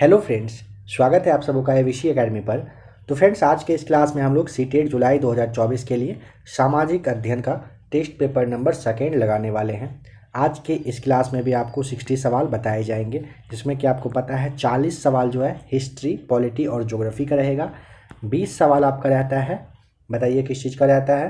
Hello friends, स्वागत है आप सबों का एविशी एकेडमी पर। तो फ्रेंड्स, आज के इस क्लास में हम लोग सीटेट जुलाई 2024 के लिए सामाजिक अध्ययन का टेस्ट पेपर नंबर सेकेंड लगाने वाले हैं। आज के इस क्लास में भी आपको 60 सवाल बताए जाएंगे, जिसमें कि आपको पता है 40 सवाल जो है हिस्ट्री, पॉलिटी और ज्योग्राफी का रहेगा। 20 सवाल आपका रहता है, बताइए किस चीज़ का रहता है,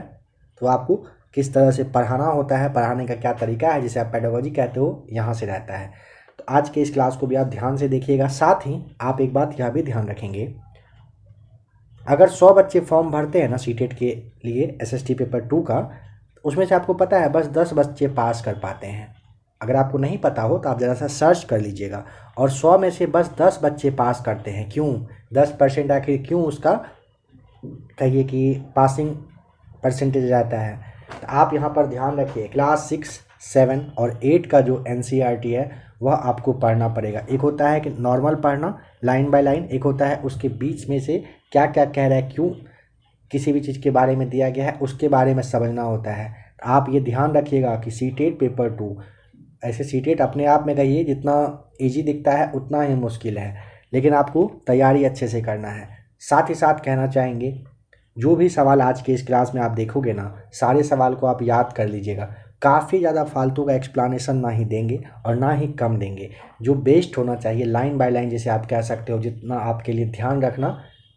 तो आपको किस तरह से पढ़ाना होता है, पढ़ाने का क्या तरीका है जिसे आप पेडागोजी कहते हो, यहाँ से रहता है। तो आज के इस क्लास को भी आप ध्यान से देखिएगा। साथ ही आप एक बात यह भी ध्यान रखेंगे, अगर 100 बच्चे फॉर्म भरते हैं ना सीटेट के लिए एसएसटी पेपर 2 का, उसमें से आपको पता है बस 10 बच्चे पास कर पाते हैं। अगर आपको नहीं पता हो तो आप ज़रा सा सर्च कर लीजिएगा। और 100 में से बस 10 बच्चे पास करते हैं। क्यों 10%? आखिर क्यों उसका कहिए कि पासिंग परसेंटेज रहता है? तो आप यहाँ पर ध्यान रखिए, क्लास 6, 7 और 8 का जो एनसीईआरटी है वह आपको पढ़ना पड़ेगा। एक होता है कि नॉर्मल पढ़ना लाइन बाय लाइन, एक होता है उसके बीच में से क्या क्या कह रहा है, क्यों किसी भी चीज़ के बारे में दिया गया है उसके बारे में समझना होता है। आप ये ध्यान रखिएगा कि सीटेट पेपर 2, ऐसे सीटेट अपने आप में कहिए जितना ईजी दिखता है उतना ही मुश्किल है, लेकिन आपको तैयारी अच्छे से करना है। साथ ही साथ कहना चाहेंगे, जो भी सवाल आज के इस क्लास में आप देखोगे ना, सारे सवाल को आप याद कर लीजिएगा। काफ़ी ज़्यादा फालतू का एक्सप्लानेशन ना ही देंगे और ना ही कम देंगे। जो बेस्ट होना चाहिए लाइन बाय लाइन जिसे आप कह सकते हो, जितना आपके लिए ध्यान रखना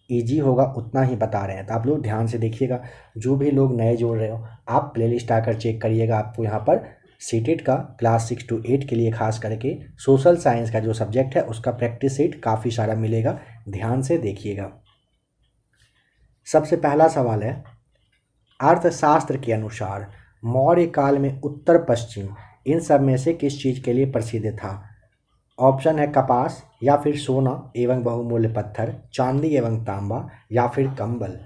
ईजी होगा उतना ही बता रहे हैं। तो आप लोग ध्यान से देखिएगा। जो भी लोग नए जोड़ रहे हो, आप प्लेलिस्ट आकर चेक करिएगा। आपको यहाँ पर सीटेट का क्लास 6 to 8 के लिए खास करके सोशल साइंस का जो सब्जेक्ट है उसका प्रैक्टिस सेट काफ़ी सारा मिलेगा, ध्यान से देखिएगा। सबसे पहला सवाल है, अर्थशास्त्र के अनुसार मौर्य काल में उत्तर पश्चिम इन सब में से किस चीज़ के लिए प्रसिद्ध था? ऑप्शन है कपास, या फिर सोना एवं बहुमूल्य पत्थर, चांदी एवं तांबा, या फिर कंबल।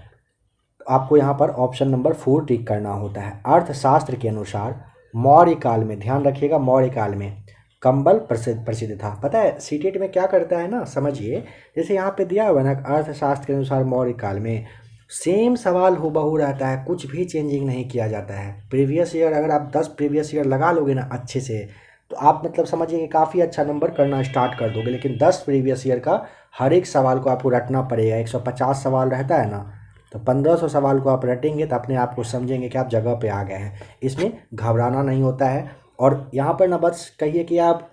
आपको यहाँ पर ऑप्शन नंबर 4 टिक करना होता है। अर्थशास्त्र के अनुसार मौर्य काल में, ध्यान रखिएगा, मौर्य काल में कंबल प्रसिद्ध था। पता है सीटेट में क्या करता है ना, समझिए। जैसे यहाँ पे दिया हुआ ना अर्थशास्त्र के अनुसार मौर्य काल में, सेम सवाल हूबहू रहता है, कुछ भी चेंजिंग नहीं किया जाता है। प्रीवियस ईयर अगर आप 10 प्रीवियस ईयर लगा लोगे ना अच्छे से, तो आप मतलब समझिए कि काफ़ी अच्छा नंबर करना स्टार्ट कर दोगे। लेकिन 10 प्रीवियस ईयर का हर एक सवाल को आपको रटना पड़ेगा। 150 सवाल रहता है ना, तो 1500 सवाल को आप रटेंगे तो अपने आप को समझेंगे कि आप जगह पे आ गए हैं। इसमें घबराना नहीं होता है। और यहाँ पर ना बस कहिए कि आप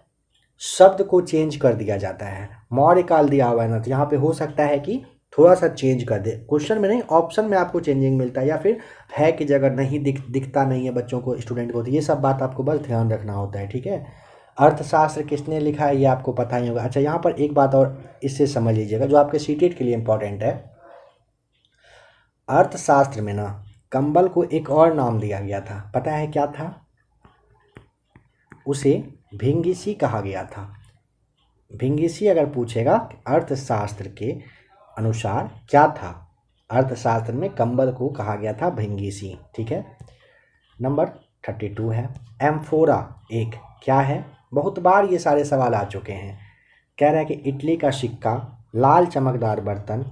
शब्द को चेंज कर दिया जाता है। मौर्य काल दिया हुआ है ना, तो यहाँ पे हो सकता है कि थोड़ा सा चेंज कर दे, क्वेश्चन में नहीं ऑप्शन में आपको चेंजिंग मिलता है, या फिर है कि जगह नहीं दिखता नहीं है बच्चों को, स्टूडेंट को। तो ये सब बात आपको बस ध्यान रखना होता है, ठीक है। अर्थशास्त्र किसने लिखा है ये आपको पता ही होगा। अच्छा, यहाँ पर एक बात और इससे समझ लीजिएगा जो आपके सीटेट के लिए इंपॉर्टेंट है। अर्थशास्त्र में ना कंबल को एक और नाम दिया गया था, पता है क्या था? उसे भिंगीसी कहा गया था। भिंगीसी अगर पूछेगा अर्थशास्त्र के अनुसार क्या था, अर्थशास्त्र में कंबल को कहा गया था भिंगीसी, ठीक है। नंबर 32 है, एम्फोरा एक क्या है? बहुत बार ये सारे सवाल आ चुके हैं। कह रहा है कि इटली का सिक्का, लाल चमकदार बर्तन,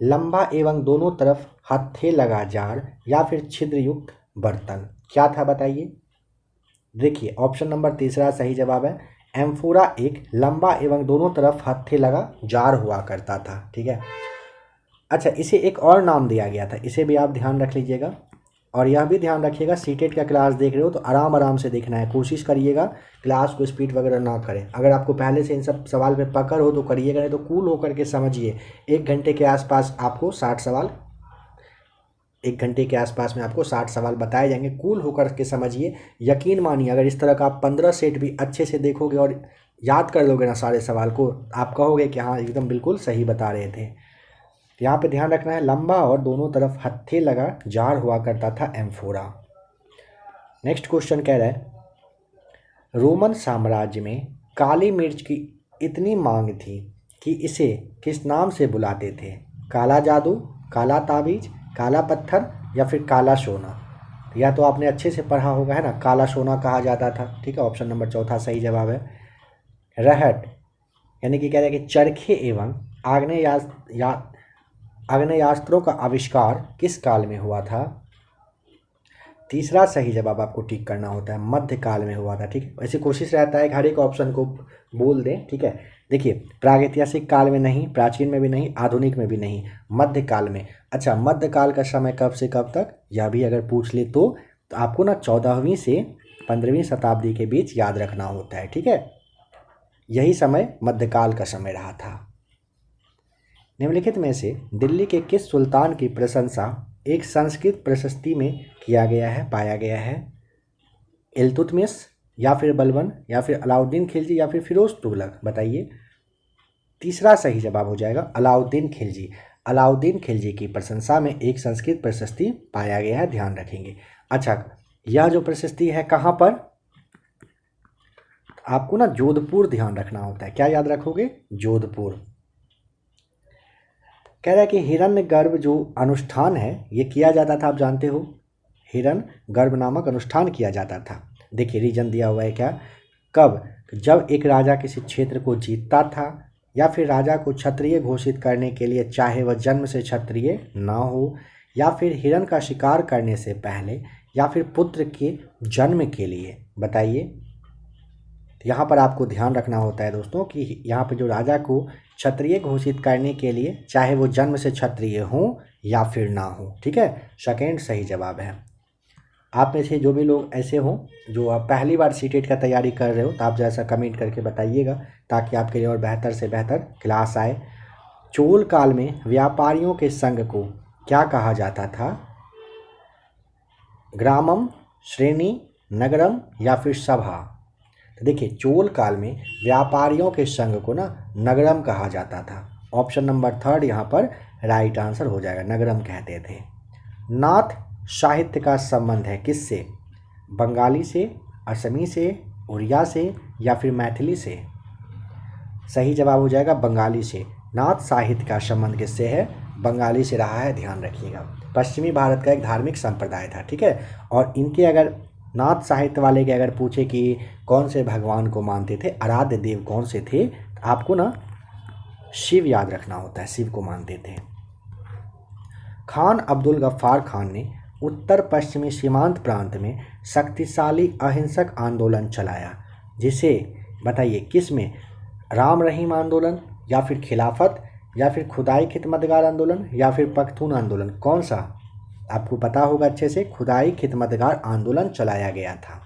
लंबा एवं दोनों तरफ हत्थे लगा जार, या फिर छिद्रयुक्त बर्तन। क्या था बताइए? देखिए ऑप्शन नंबर तीसरा सही जवाब है। एम्फोरा एक लंबा एवं दोनों तरफ हत्थे लगा जार हुआ करता था, ठीक है। अच्छा, इसे एक और नाम दिया गया था, इसे भी आप ध्यान रख लीजिएगा। और यह भी ध्यान रखिएगा, सीटेट का क्लास देख रहे हो तो आराम आराम से देखना है, कोशिश करिएगा क्लास को स्पीड वगैरह ना करें। अगर आपको पहले से इन सब सवाल में पकड़ हो तो करिएगा, नहीं तो कूल होकर के समझिए। 1 घंटे के आसपास आपको 60 सवाल, 1 घंटे के आसपास में आपको 60 सवाल बताए जाएंगे। कूल होकर के समझिए, यकीन मानिए अगर इस तरह का आप 15 सेट भी अच्छे से देखोगे और याद कर लोगे ना सारे सवाल को, आप कहोगे कि हाँ एकदम बिल्कुल सही बता रहे थे। यहाँ पे ध्यान रखना है, लंबा और दोनों तरफ हत्थे लगा जार हुआ करता था एम्फोरा। नेक्स्ट क्वेश्चन कह रहा है, रोमन साम्राज्य में काली मिर्च की इतनी मांग थी कि इसे किस नाम से बुलाते थे? काला जादू, काला ताबीज, काला पत्थर, या फिर काला सोना। या तो आपने अच्छे से पढ़ा होगा है ना, काला सोना कहा जाता था, ठीक है। ऑप्शन नंबर चौथा सही जवाब है। रहट यानी कि कह रहे हैं कि चरखे एवं आग्नेयास्त्रों का आविष्कार किस काल में हुआ था? तीसरा सही जवाब आपको टिक करना होता है, मध्यकाल में हुआ था, ठीक है। ऐसी कोशिश रहता है कि हर एक ऑप्शन को बोल दें, ठीक है। देखिए, प्रागैतिहासिक काल में नहीं, प्राचीन में भी नहीं, आधुनिक में भी नहीं, मध्यकाल में। अच्छा, मध्यकाल का समय कब से कब तक, यह भी अगर पूछ ले तो आपको ना 14वीं से 15वीं शताब्दी के बीच याद रखना होता है, ठीक है। यही समय मध्यकाल का समय रहा था। निम्नलिखित में से दिल्ली के किस सुल्तान की प्रशंसा एक संस्कृत प्रशस्ति में किया गया है, पाया गया है? इल्तुतमिश, या फिर बलबन, या फिर अलाउद्दीन खिलजी, या फिर फिरोज तुगलक? बताइए। तीसरा सही जवाब हो जाएगा अलाउद्दीन खिलजी। अलाउद्दीन खिलजी की प्रशंसा में एक संस्कृत प्रशस्ति पाया गया है, ध्यान रखेंगे। अच्छा, यह जो प्रशस्ति है कहाँ पर? आपको ना जोधपुर ध्यान रखना होता है। क्या याद रखोगे? जोधपुर। कह रहा है कि हिरण्यगर्भ जो अनुष्ठान है ये किया जाता था, आप जानते हो, हिरण्यगर्भ नामक अनुष्ठान किया जाता था। देखिए रीजन दिया हुआ है क्या, कब? जब एक राजा किसी क्षेत्र को जीतता था, या फिर राजा को क्षत्रिय घोषित करने के लिए, चाहे वह जन्म से क्षत्रिय ना हो, या फिर हिरण का शिकार करने से पहले, या फिर पुत्र के जन्म के लिए। बताइए। यहाँ पर आपको ध्यान रखना होता है दोस्तों कि यहाँ पर जो राजा को क्षत्रिय घोषित करने के लिए, चाहे वो जन्म से क्षत्रिय हो या फिर ना हो, ठीक है। सेकेंड सही जवाब है। आप में से जो भी लोग ऐसे हों जो आप पहली बार सीटेट का तैयारी कर रहे हो, तो आप जैसा कमेंट करके बताइएगा ताकि आपके लिए और बेहतर से बेहतर क्लास आए। चोल काल में व्यापारियों के संघ को क्या कहा जाता था? ग्रामम, श्रेणी, नगरम, या फिर सभा? तो देखिए, चोल काल में व्यापारियों के संघ को ना नगरम कहा जाता था। ऑप्शन नंबर थर्ड यहाँ पर राइट आंसर हो जाएगा, नगरम कहते थे। नाथ साहित्य का संबंध है किससे? बंगाली से, असमी से, उड़िया से, या फिर मैथिली से? सही जवाब हो जाएगा बंगाली से। नाथ साहित्य का संबंध किससे है? बंगाली से रहा है, ध्यान रखिएगा। पश्चिमी भारत का एक धार्मिक संप्रदाय था, ठीक है। और इनके अगर नाथ साहित्य वाले के अगर पूछे कि कौन से भगवान को मानते थे, आराध्य देव कौन से थे, तो आपको ना शिव याद रखना होता है, शिव को मानते थे। खान अब्दुल गफ्फार खान ने उत्तर पश्चिमी सीमांत प्रांत में शक्तिशाली अहिंसक आंदोलन चलाया, जिसे बताइए किस में? राम रहीम आंदोलन, या फिर खिलाफत, या फिर खुदाई खिदमतगार आंदोलन, या फिर पख्तून आंदोलन? कौन सा? आपको पता होगा अच्छे से, खुदाई खिदमतगार आंदोलन चलाया गया था।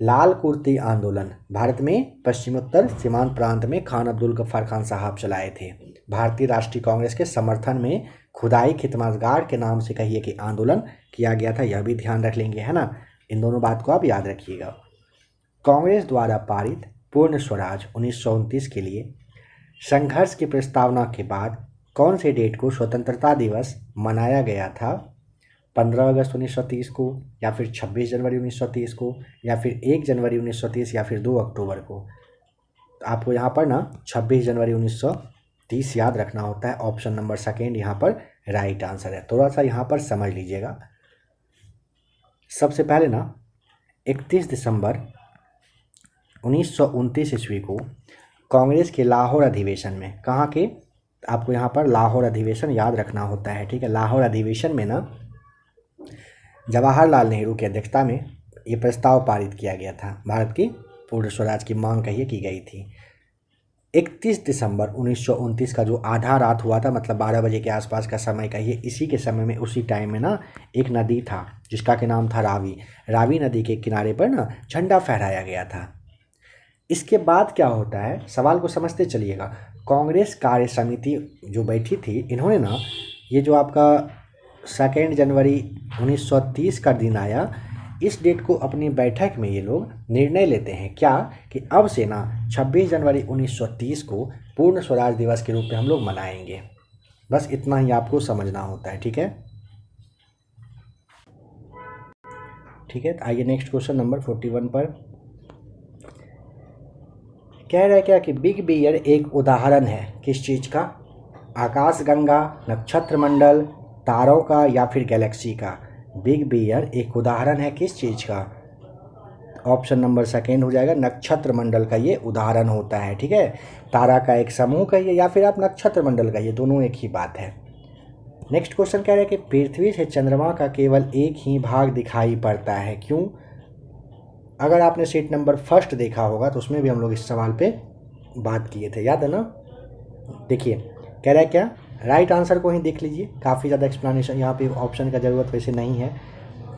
लाल कुर्ती आंदोलन भारत में पश्चिमोत्तर सीमांत प्रांत में खान अब्दुल गफ्फार खान साहब चलाए थे। भारतीय राष्ट्रीय कांग्रेस के समर्थन में खुदाई खिदमतगार के नाम से कहिए कि आंदोलन किया गया था, यह भी ध्यान रख लेंगे, है ना। इन दोनों बात को आप याद रखिएगा। कांग्रेस द्वारा पारित पूर्ण स्वराज 1929 के लिए संघर्ष की प्रस्तावना के बाद कौन से डेट को स्वतंत्रता दिवस मनाया गया था? 15 अगस्त 1930 को, या फिर 26 जनवरी 1930 को, या फिर 1 जनवरी 1930, या फिर 2 अक्टूबर को? तो आपको यहाँ पर ना 26 जनवरी 1930 याद रखना होता है। ऑप्शन नंबर सेकेंड यहाँ पर राइट आंसर है। थोड़ा सा यहाँ पर समझ लीजिएगा। सबसे पहले ना 31 दिसंबर 1929 ईस्वी को कांग्रेस के लाहौर अधिवेशन में, कहाँ के? आपको यहाँ पर लाहौर अधिवेशन याद रखना होता है, ठीक है। लाहौर अधिवेशन में ना जवाहरलाल नेहरू की अध्यक्षता में ये प्रस्ताव पारित किया गया था। भारत की पूर्ण स्वराज की मांग कहिए की गई थी। 31 दिसंबर 1929 का जो आधा रात हुआ था, मतलब 12 बजे के आसपास का समय कहिए, इसी के समय में उसी टाइम में ना एक नदी था जिसका के नाम था रावी। रावी नदी के किनारे पर ना झंडा फहराया गया था। इसके बाद क्या होता है, सवाल को समझते चलिएगा। कांग्रेस कार्य समिति जो बैठी थी, इन्होंने ना ये जो आपका 2 जनवरी 1930 का दिन आया, इस डेट को अपनी बैठक में ये लोग निर्णय लेते हैं क्या, कि अब से ना 26 जनवरी 1930 को पूर्ण स्वराज दिवस के रूप में हम लोग मनाएंगे। बस इतना ही आपको समझना होता है, ठीक है। ठीक है, तो आइए नेक्स्ट क्वेश्चन नंबर 41 पर। कह रहा है क्या कि बिग बियर एक उदाहरण है किस चीज़ का? आकाशगंगा, नक्षत्र मंडल, तारों का, या फिर गैलेक्सी का? बिग बियर एक उदाहरण है किस चीज़ का? ऑप्शन नंबर सेकेंड हो जाएगा, नक्षत्र मंडल का ये उदाहरण होता है, ठीक है। तारा का एक समूह कहिए या फिर आप नक्षत्र मंडल कहिए, दोनों एक ही बात है। नेक्स्ट क्वेश्चन कह रहे हैं कि पृथ्वी से चंद्रमा का केवल एक ही भाग दिखाई पड़ता है, क्यों? अगर आपने सीट नंबर फर्स्ट देखा होगा तो उसमें भी हम लोग इस सवाल पे बात किए थे, याद है ना। देखिए कह रहा है क्या, राइट आंसर को ही देख लीजिए, काफ़ी ज़्यादा एक्सप्लेनेशन यहाँ पे ऑप्शन का ज़रूरत वैसे नहीं है।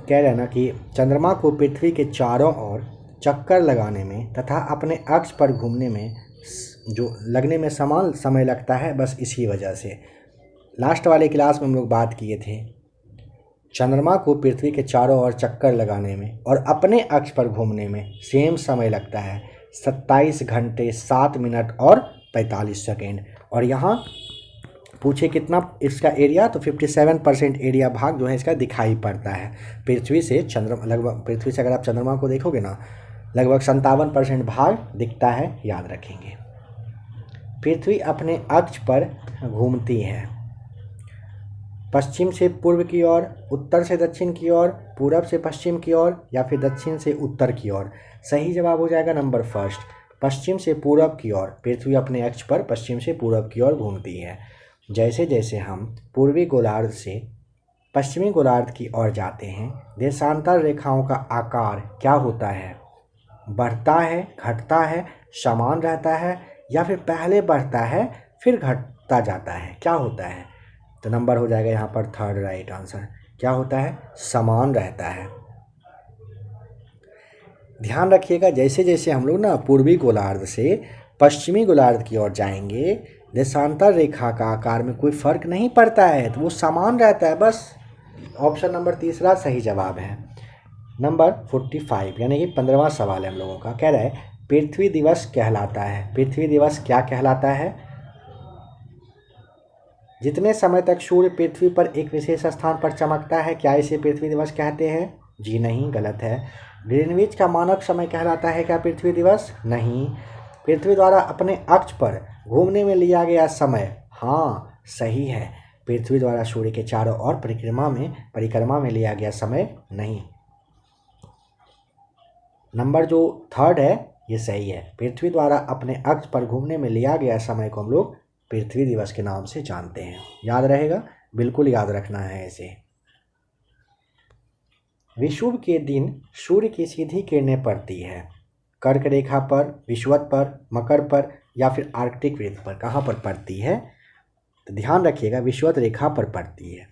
कह रहा है ना कि चंद्रमा को पृथ्वी के चारों ओर चक्कर लगाने में तथा अपने अक्ष पर घूमने में जो लगने में समान समय लगता है, बस इसी वजह से। लास्ट वाले क्लास में हम लोग बात किए थे चंद्रमा को पृथ्वी के चारों ओर चक्कर लगाने में और अपने अक्ष पर घूमने में सेम समय लगता है 27 घंटे 7 मिनट और 45 सेकेंड। और यहाँ पूछे कितना इसका एरिया, तो 57% एरिया भाग जो है इसका दिखाई पड़ता है पृथ्वी से। चंद्रमा लगभग, पृथ्वी से अगर आप चंद्रमा को देखोगे ना, लगभग 57% भाग दिखता है, याद रखेंगे। पृथ्वी अपने अक्ष पर घूमती है पश्चिम से पूर्व की ओर, उत्तर से दक्षिण की ओर, पूरब से पश्चिम की ओर, या फिर दक्षिण से उत्तर की ओर। सही जवाब हो जाएगा नंबर फर्स्ट, पश्चिम से पूरब की ओर। पृथ्वी अपने अक्ष पर पश्चिम से पूरब की ओर घूमती है। जैसे जैसे हम पूर्वी गोलार्ध से पश्चिमी गोलार्ध की ओर जाते हैं, देशांतर रेखाओं का आकार क्या होता है? बढ़ता है, घटता है, समान रहता है, या फिर पहले बढ़ता है फिर घटता जाता है, क्या होता है? तो नंबर हो जाएगा यहाँ पर थर्ड राइट आंसर। क्या होता है? समान रहता है। ध्यान रखिएगा, जैसे जैसे हम लोग ना पूर्वी गोलार्ध से पश्चिमी गोलार्ध की ओर जाएंगे, देशांतर रेखा का आकार में कोई फर्क नहीं पड़ता है, तो वो समान रहता है, बस। ऑप्शन नंबर तीसरा सही जवाब है। नंबर 45 यानी कि 15वां सवाल है हम लोगों का। कह रहा है पृथ्वी दिवस कहलाता है। पृथ्वी दिवस क्या कहलाता है? जितने समय तक सूर्य पृथ्वी पर एक विशेष स्थान पर चमकता है, क्या इसे पृथ्वी दिवस कहते हैं? जी नहीं, गलत है। ग्रीनविच का मानक समय कहलाता है क्या पृथ्वी दिवस? नहीं। पृथ्वी द्वारा अपने अक्ष पर घूमने में लिया गया समय? हाँ, सही है। पृथ्वी द्वारा सूर्य के चारों ओर परिक्रमा में लिया गया समय नहीं। नंबर जो थर्ड है ये सही है। पृथ्वी द्वारा अपने अक्ष पर घूमने में लिया गया समय को हम लोग पृथ्वी दिवस के नाम से जानते हैं। याद रहेगा, बिल्कुल याद रखना है इसे। विषुव के दिन सूर्य की सीधी किरणें पड़ती है कर्क रेखा पर, विषुवत पर, मकर पर, या फिर आर्कटिक वृत्त पर। कहाँ पर पड़ती है? तो ध्यान रखिएगा, विषुवत रेखा पर पड़ती है।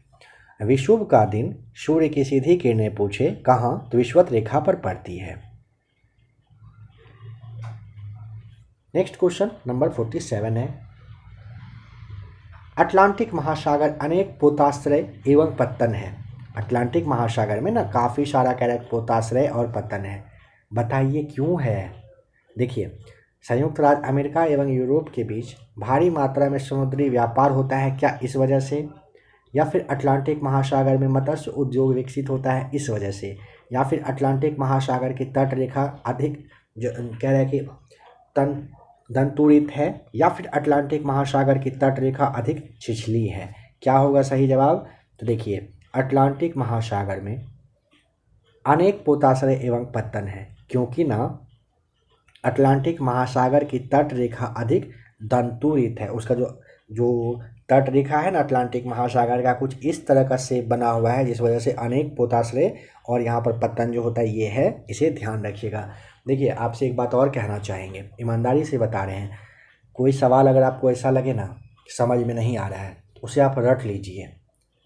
विषुव का दिन सूर्य की सीधी किरणें पूछे कहाँ, तो विषुवत रेखा पर पड़ती है। नेक्स्ट क्वेश्चन नंबर 47 है। अटलांटिक महासागर अनेक पोताश्रय एवं पत्तन है। अटलांटिक महासागर में ना काफ़ी सारा पोताश्रय और पत्तन है, बताइए क्यों है? देखिए, संयुक्त राज्य अमेरिका एवं यूरोप के बीच भारी मात्रा में समुद्री व्यापार होता है, क्या इस वजह से? या फिर अटलांटिक महासागर में मत्स्य उद्योग विकसित होता है, इस वजह से? या फिर अटलांटिक महासागर की तट रेखा अधिक जो कह रहे हैं कि दंतुरित है, या फिर अटलांटिक महासागर की तट रेखा अधिक छिछली है? क्या होगा सही जवाब? तो देखिए, अटलांटिक महासागर में अनेक पोताश्रय एवं पत्तन है, क्योंकि ना अटलांटिक महासागर की तट रेखा अधिक दंतुरित है। उसका जो तट रेखा है ना अटलांटिक महासागर का, कुछ इस तरह का शेप बना हुआ है, जिस वजह से अनेक पोताश्रय और यहाँ पर पत्तन जो होता है ये है, इसे ध्यान रखिएगा। देखिए, आपसे एक बात और कहना चाहेंगे, ईमानदारी से बता रहे हैं, कोई सवाल अगर आपको ऐसा लगे ना समझ में नहीं आ रहा है, उसे आप रट लीजिए,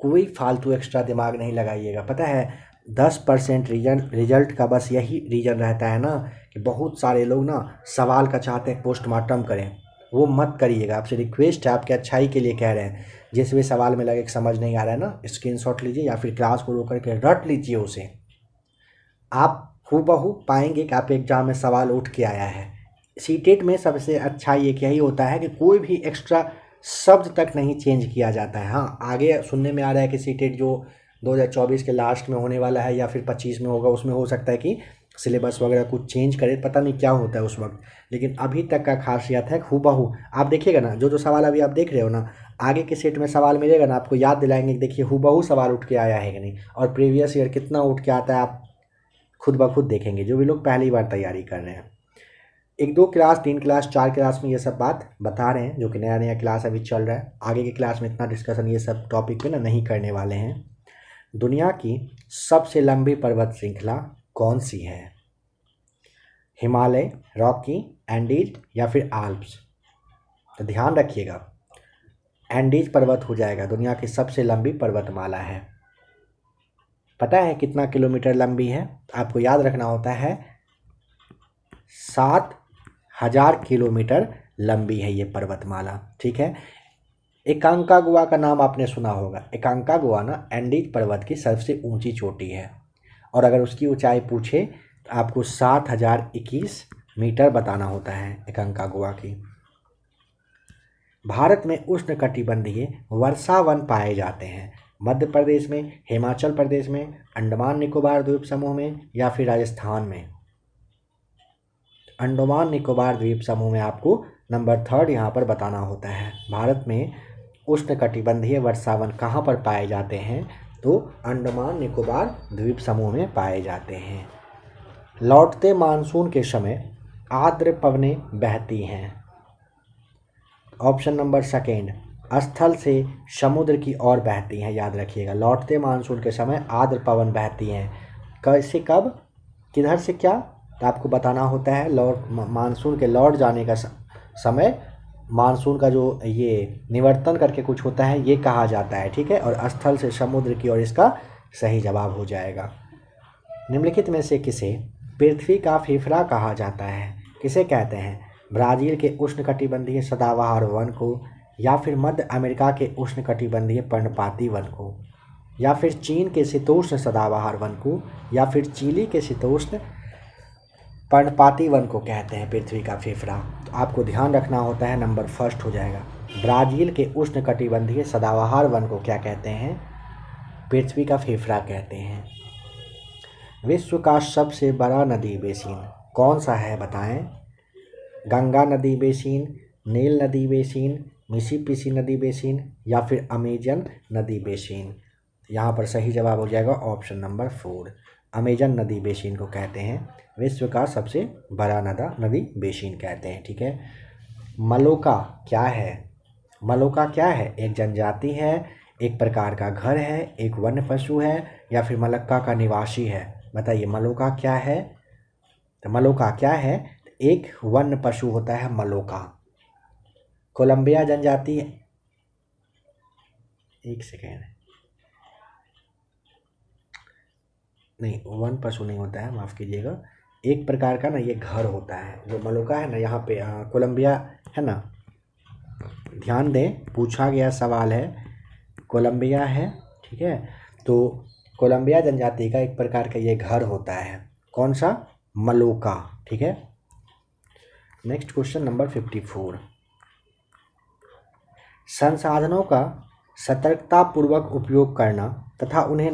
कोई फालतू एक्स्ट्रा दिमाग नहीं लगाइएगा। पता है 10% रिजल्ट का बस यही रीज़न रहता है ना कि बहुत सारे लोग ना सवाल का चाहते हैं पोस्टमार्टम करें, वो मत करिएगा। आपसे रिक्वेस्ट है, आपके अच्छाई के लिए कह रहे हैं। जिस भी सवाल में लगे कि समझ नहीं आ रहा है ना, स्क्रीनशॉट लीजिए या फिर क्लास को रोक करके रट लीजिए उसे। आप हूबहू पाएंगे कि आप एग्जाम में सवाल उठ के आया है। सीटेट में सबसे अच्छा ये यही होता है कि कोई भी एक्स्ट्रा शब्द तक नहीं चेंज किया जाता है। हाँ, आगे सुनने में आ रहा है कि सीटेट जो 2024 के लास्ट में होने वाला है या फिर 25 में होगा, उसमें हो सकता है कि सिलेबस वगैरह कुछ चेंज करे, पता नहीं क्या होता है उस वक्त। लेकिन अभी तक का खासियत है हूबहू आप देखिएगा ना, जो सवाल अभी आप देख रहे हो ना, आगे के सेट में सवाल मिलेगा ना, आपको याद दिलाएंगे कि देखिए हूबहू सवाल उठ के आया है कि नहीं, और प्रीवियस ईयर कितना उठ के आता है आप खुद ब खुद देखेंगे, जो भी लोग पहली बार तैयारी कर रहे हैं। 1-2 क्लास, 3 क्लास, 4 क्लास में ये सब बात बता रहे हैं, जो कि नया नया क्लास अभी चल रहा है। आगे की क्लास में इतना डिस्कशन ये सब टॉपिक पे ना नहीं करने वाले हैं। दुनिया की सबसे लंबी पर्वत श्रृंखला कौन सी है? हिमालय, रॉकी, एंडीज, या फिर आल्प्स? तो ध्यान रखिएगा, एंडीज पर्वत हो जाएगा, दुनिया की सबसे लंबी पर्वतमाला है। पता है कितना किलोमीटर लंबी है? आपको याद रखना होता है 7,000 किलोमीटर लंबी है ये पर्वतमाला, ठीक है। एकांकागुआ का नाम आपने सुना होगा। एकांकागुआ ना एंडीज पर्वत की सबसे ऊंची चोटी है, और अगर उसकी ऊंचाई पूछे तो आपको 7,021 मीटर बताना होता है एकांकागुआ की। भारत में उष्णकटिबंधीय वर्षा वन पाए जाते हैं। मध्य प्रदेश में, हिमाचल प्रदेश में, अंडमान निकोबार द्वीप समूह में या फिर राजस्थान में। अंडमान निकोबार द्वीप समूह में आपको नंबर 3 यहाँ पर बताना होता है। भारत में उष्णकटिबंधीय वर्षा वन कहाँ पर पाए जाते हैं? तो अंडमान निकोबार द्वीप समूह में पाए जाते हैं। लौटते मानसून के समय आर्द्र पवनें बहती हैं। ऑप्शन नंबर 2 स्थल से समुद्र की ओर बहती हैं। याद रखिएगा, लौटते मानसून के समय आर्द्र पवन बहती हैं। कैसे, कब, किधर से, क्या? तो आपको बताना होता है मानसून के लौट जाने का समय, मानसून का जो ये निवर्तन करके कुछ होता है ये कहा जाता है, ठीक है। और स्थल से समुद्र की ओर इसका सही जवाब हो जाएगा। निम्नलिखित में से किसे पृथ्वी का फेफड़ा कहा जाता है? किसे कहते हैं? ब्राज़ील के उष्णकटिबंधीय सदाबहार वन को, या फिर मध्य अमेरिका के उष्णकटिबंधीय पर्णपाती वन को, या फिर चीन के शीतोष्ण सदाबहार वन को, या फिर चिली के शीतोष्ण पर्णपाती वन को कहते हैं पृथ्वी का फेफड़ा? तो आपको ध्यान रखना होता है, नंबर 1 हो जाएगा। ब्राज़ील के उष्णकटिबंधीय सदाबहार वन को क्या कहते हैं? पृथ्वी का फेफड़ा कहते हैं। विश्व का सबसे बड़ा नदी बेसिन कौन सा है बताएं? गंगा नदी बेसिन, नील नदी बेसिन, मिसिसिपी नदी बेसिन या फिर अमेजन नदी बेसिन? यहाँ पर सही जवाब हो जाएगा ऑप्शन नंबर 4, अमेजन नदी बेसिन को कहते हैं विश्व का सबसे बड़ा नदी बेसिन कहते हैं, ठीक है। मलोका क्या है? मलोका क्या है? एक जनजाति है, एक प्रकार का घर है, एक वन्य पशु है, या फिर मलक्का का निवासी है? बताइए मलोका क्या है? तो मलोका क्या है? एक वन्य पशु होता है मलोका। कोलंबिया जनजाति, एक सेकेंड, नहीं वन पशु नहीं होता है, माफ़ कीजिएगा, एक प्रकार का ना ये घर होता है जो मलोका है ना, यहाँ पे कोलंबिया है ना, ध्यान दें, पूछा गया सवाल है, कोलंबिया है, ठीक है। तो कोलंबिया जनजाति का एक प्रकार का ये घर होता है, कौन सा? मलोका, ठीक है। नेक्स्ट क्वेश्चन नंबर 54, संसाधनों का सतर्कतापूर्वक उपयोग करना तथा उन्हें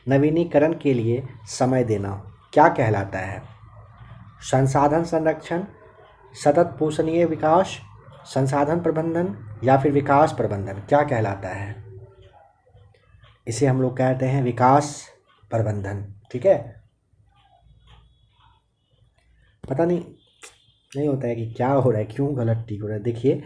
नवीनीकरण के लिए समय देना क्या कहलाता है? संसाधन संरक्षण, सतत पोषणीय विकास, संसाधन प्रबंधन या फिर विकास प्रबंधन क्या कहलाता है? इसे हम लोग कहते हैं विकास प्रबंधन, ठीक है। पता नहीं होता है कि क्या हो रहा है, क्यों गलत टिक हो रहा है। देखिए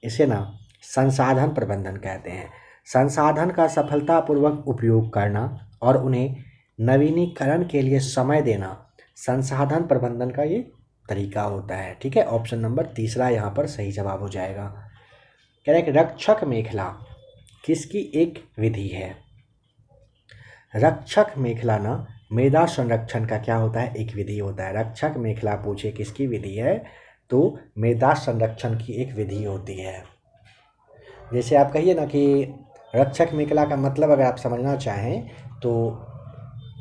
इसे ना संसाधन प्रबंधन कहते हैं। संसाधन का सफलतापूर्वक उपयोग करना और उन्हें नवीनीकरण के लिए समय देना संसाधन प्रबंधन का ये तरीका होता है, ठीक है। ऑप्शन नंबर 3 यहाँ पर सही जवाब हो जाएगा। कह रहे हैं कि रक्षक मेखला किसकी एक विधि है? रक्षक मेखला ना मृदा संरक्षण का क्या होता है? एक विधि होता है। रक्षक मेखला पूछे किसकी विधि है, तो मृदा संरक्षण की एक विधि होती है। जैसे आप कहिए ना कि रक्षक मेखला का मतलब अगर आप समझना चाहें तो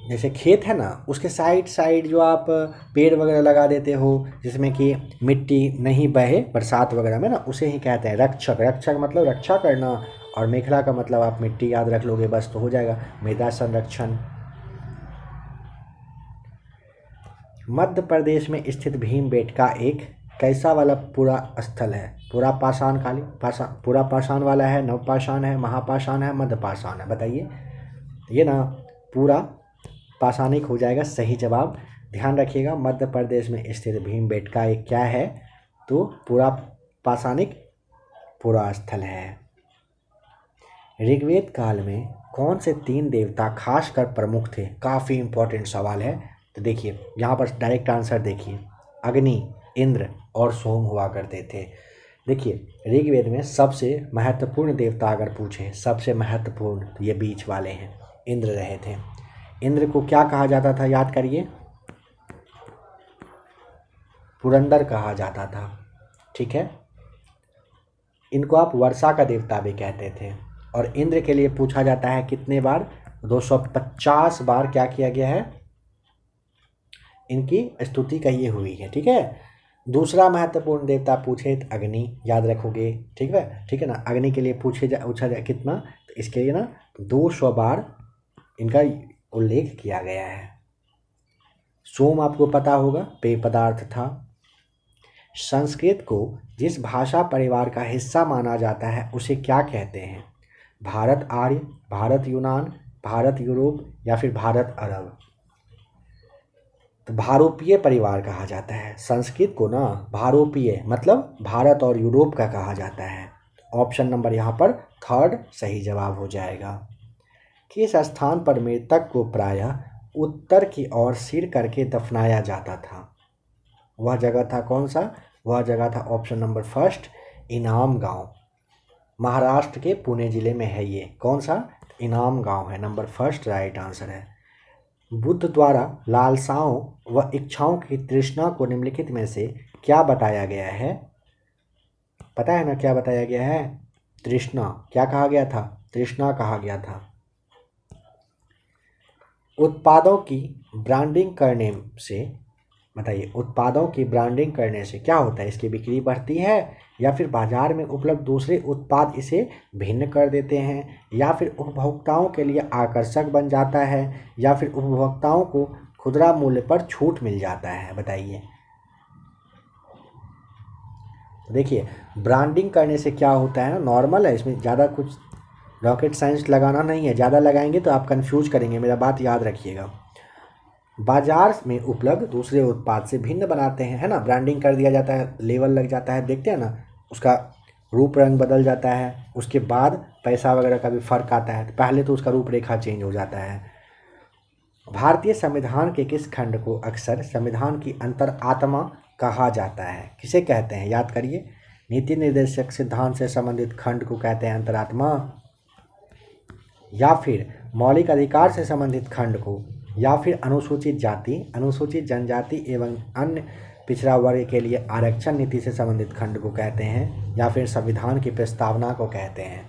जैसे खेत है ना, उसके साइड जो आप पेड़ वगैरह लगा देते हो जिसमें कि मिट्टी नहीं बहे बरसात वगैरह में ना, उसे ही कहते हैं रक्षक। रक्षक मतलब रक्षा करना, और मेखला का मतलब आप मिट्टी याद रख लोगे बस तो हो जाएगा, मृदा संरक्षण। मध्य प्रदेश में स्थित भीमबेटका एक कैसा वाला पूरा स्थल है? पूरा पूरा पाषाण वाला है, नवपाषाण है, महापाषाण है, मध्यपाषाण है? बताइए। ये ना पूरा पाषाणिक हो जाएगा सही जवाब। ध्यान रखिएगा, मध्य प्रदेश में स्थित भीमबेटका एक क्या है? तो पूरा पाषाणिक पूरा स्थल है। ऋग्वेद काल में कौन से 3 देवता खासकर प्रमुख थे? काफ़ी इंपॉर्टेंट सवाल है। तो देखिए यहाँ पर डायरेक्ट आंसर देखिए, अग्नि, इंद्र और सोम हुआ करते थे। देखिए ऋग्वेद में सबसे महत्वपूर्ण देवता अगर पूछे, सबसे महत्वपूर्ण, तो ये बीच वाले हैं, इंद्र रहे थे। इंद्र को क्या कहा जाता था, याद करिए, पुरंदर कहा जाता था। ठीक है, इनको आप वर्षा का देवता भी कहते थे। और इंद्र के लिए पूछा जाता है कितने बार, 250 बार क्या किया गया है, इनकी स्तुति कही हुई है। ठीक है, दूसरा महत्वपूर्ण देवता पूछे तो अग्नि, याद रखोगे। ठीक है ना, अग्नि के लिए पूछा जाए कितना, तो इसके लिए ना 200 बार इनका उल्लेख किया गया है। सोम आपको पता होगा पेय पदार्थ था। संस्कृत को जिस भाषा परिवार का हिस्सा माना जाता है उसे क्या कहते हैं, भारत आर्य, भारत यूनान, भारत यूरोप या फिर भारत अरब। तो भारोपीय परिवार कहा जाता है संस्कृत को ना, भारोपीय मतलब भारत और यूरोप का कहा जाता है। ऑप्शन नंबर यहाँ पर थर्ड सही जवाब हो जाएगा। किस स्थान पर मृतक को प्रायः उत्तर की ओर सिर करके दफनाया जाता था, वह जगह था कौन सा, वह जगह था ऑप्शन नंबर फर्स्ट इनाम गांव। महाराष्ट्र के पुणे जिले में है ये, कौन सा, इनाम गांव है, नंबर फर्स्ट राइट आंसर है। बुद्ध द्वारा लालसाओं व इच्छाओं की तृष्णा को निम्नलिखित में से क्या बताया गया है, पता है ना क्या बताया गया है, तृष्णा, क्या कहा गया था, तृष्णा कहा गया था। उत्पादों की ब्रांडिंग करने से, बताइए, उत्पादों की ब्रांडिंग करने से क्या होता है, इसकी बिक्री बढ़ती है या फिर बाजार में उपलब्ध दूसरे उत्पाद इसे भिन्न कर देते हैं, या फिर उपभोक्ताओं के लिए आकर्षक बन जाता है, या फिर उपभोक्ताओं को खुदरा मूल्य पर छूट मिल जाता है, बताइए। देखिए ब्रांडिंग करने से क्या होता है ना, नॉर्मल है, इसमें ज़्यादा कुछ रॉकेट साइंस लगाना नहीं है, ज़्यादा लगाएंगे तो आप कंफ्यूज करेंगे, मेरा बात याद रखिएगा। बाजार में उपलब्ध दूसरे उत्पाद से भिन्न बनाते हैं, है ना, ब्रांडिंग कर दिया जाता है, लेबल लग जाता है, देखते हैं ना, उसका रूप रंग बदल जाता है, उसके बाद पैसा वगैरह का भी फर्क आता है, तो पहले तो उसका रूपरेखा चेंज हो जाता है। भारतीय संविधान के किस खंड को अक्सर संविधान की अंतरात्मा कहा जाता है, किसे कहते हैं, याद करिए। नीति निर्देशक सिद्धांत से संबंधित खंड को कहते हैं अंतरात्मा, या फिर मौलिक अधिकार से संबंधित खंड को, या फिर अनुसूचित जाति, अनुसूचित जनजाति एवं अन्य पिछड़ा वर्ग के लिए आरक्षण नीति से संबंधित खंड को कहते हैं, या फिर संविधान की प्रस्तावना को कहते हैं।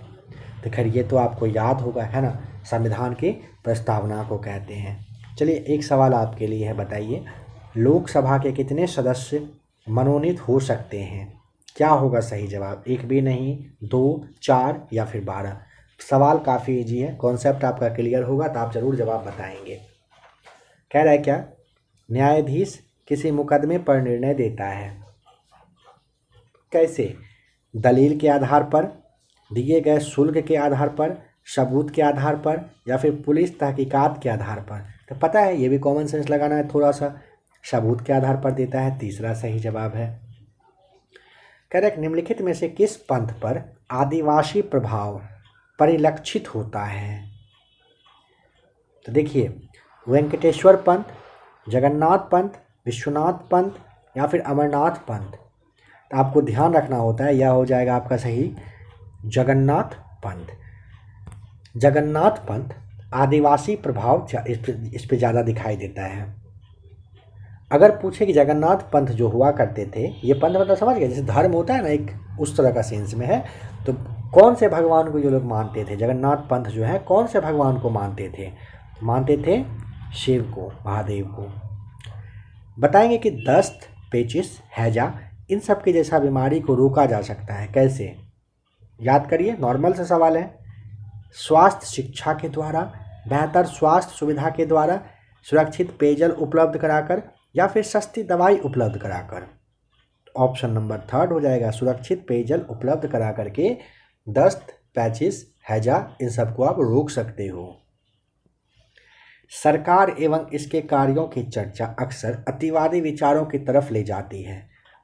तो खैर ये तो आपको याद होगा, है ना, संविधान की प्रस्तावना को कहते हैं। चलिए एक सवाल आपके लिए है, बताइए, लोकसभा के कितने सदस्य मनोनीत हो सकते हैं, क्या होगा सही जवाब, एक भी नहीं, 2, 4 या फिर 12। सवाल काफ़ी ईजी है, कॉन्सेप्ट आपका क्लियर होगा तो आप ज़रूर जवाब बताएंगे। कह रहा है क्या, न्यायाधीश किसी मुकदमे पर निर्णय देता है, कैसे, दलील के आधार पर, दिए गए शुल्क के आधार पर, सबूत के आधार पर, या फिर पुलिस तहकीकात के आधार पर। तो पता है ये भी कॉमन सेंस लगाना है थोड़ा सा, सबूत के आधार पर देता है, तीसरा सही जवाब है। कह रहे निम्नलिखित में से किस पंथ पर आदिवासी प्रभाव परिलक्षित होता है। तो देखिए वेंकटेश्वर पंथ, जगन्नाथ पंथ, विश्वनाथ पंथ या फिर अमरनाथ पंथ। तो आपको ध्यान रखना होता है, यह हो जाएगा आपका सही जगन्नाथ पंथ। जगन्नाथ पंथ आदिवासी प्रभाव इस पे ज़्यादा दिखाई देता है। अगर पूछे कि जगन्नाथ पंथ जो हुआ करते थे, ये पंथ मतलब समझ गए, जैसे धर्म होता है ना एक, उस तरह का सेंस में है। तो कौन से भगवान को जो लोग मानते थे, जगन्नाथ पंथ जो है कौन से भगवान को मानते थे, मानते थे शिव को, महादेव को। बताएंगे कि दस्त, पेचिस, हैजा, इन सब के जैसा बीमारी को रोका जा सकता है, कैसे, याद करिए, नॉर्मल सा सवाल है। स्वास्थ्य शिक्षा के द्वारा, बेहतर स्वास्थ्य सुविधा के द्वारा, सुरक्षित पेयजल उपलब्ध कराकर, या फिर सस्ती दवाई उपलब्ध कराकर। ऑप्शन नंबर थर्ड हो जाएगा, सुरक्षित पेयजल उपलब्ध करा करके दस्त, पैचिस, हैजा इन सबको आप रोक सकते हो। सरकार एवं इसके कार्यों की चर्चा अक्सर अतिवादी विचारों की तरफ ले जाती है,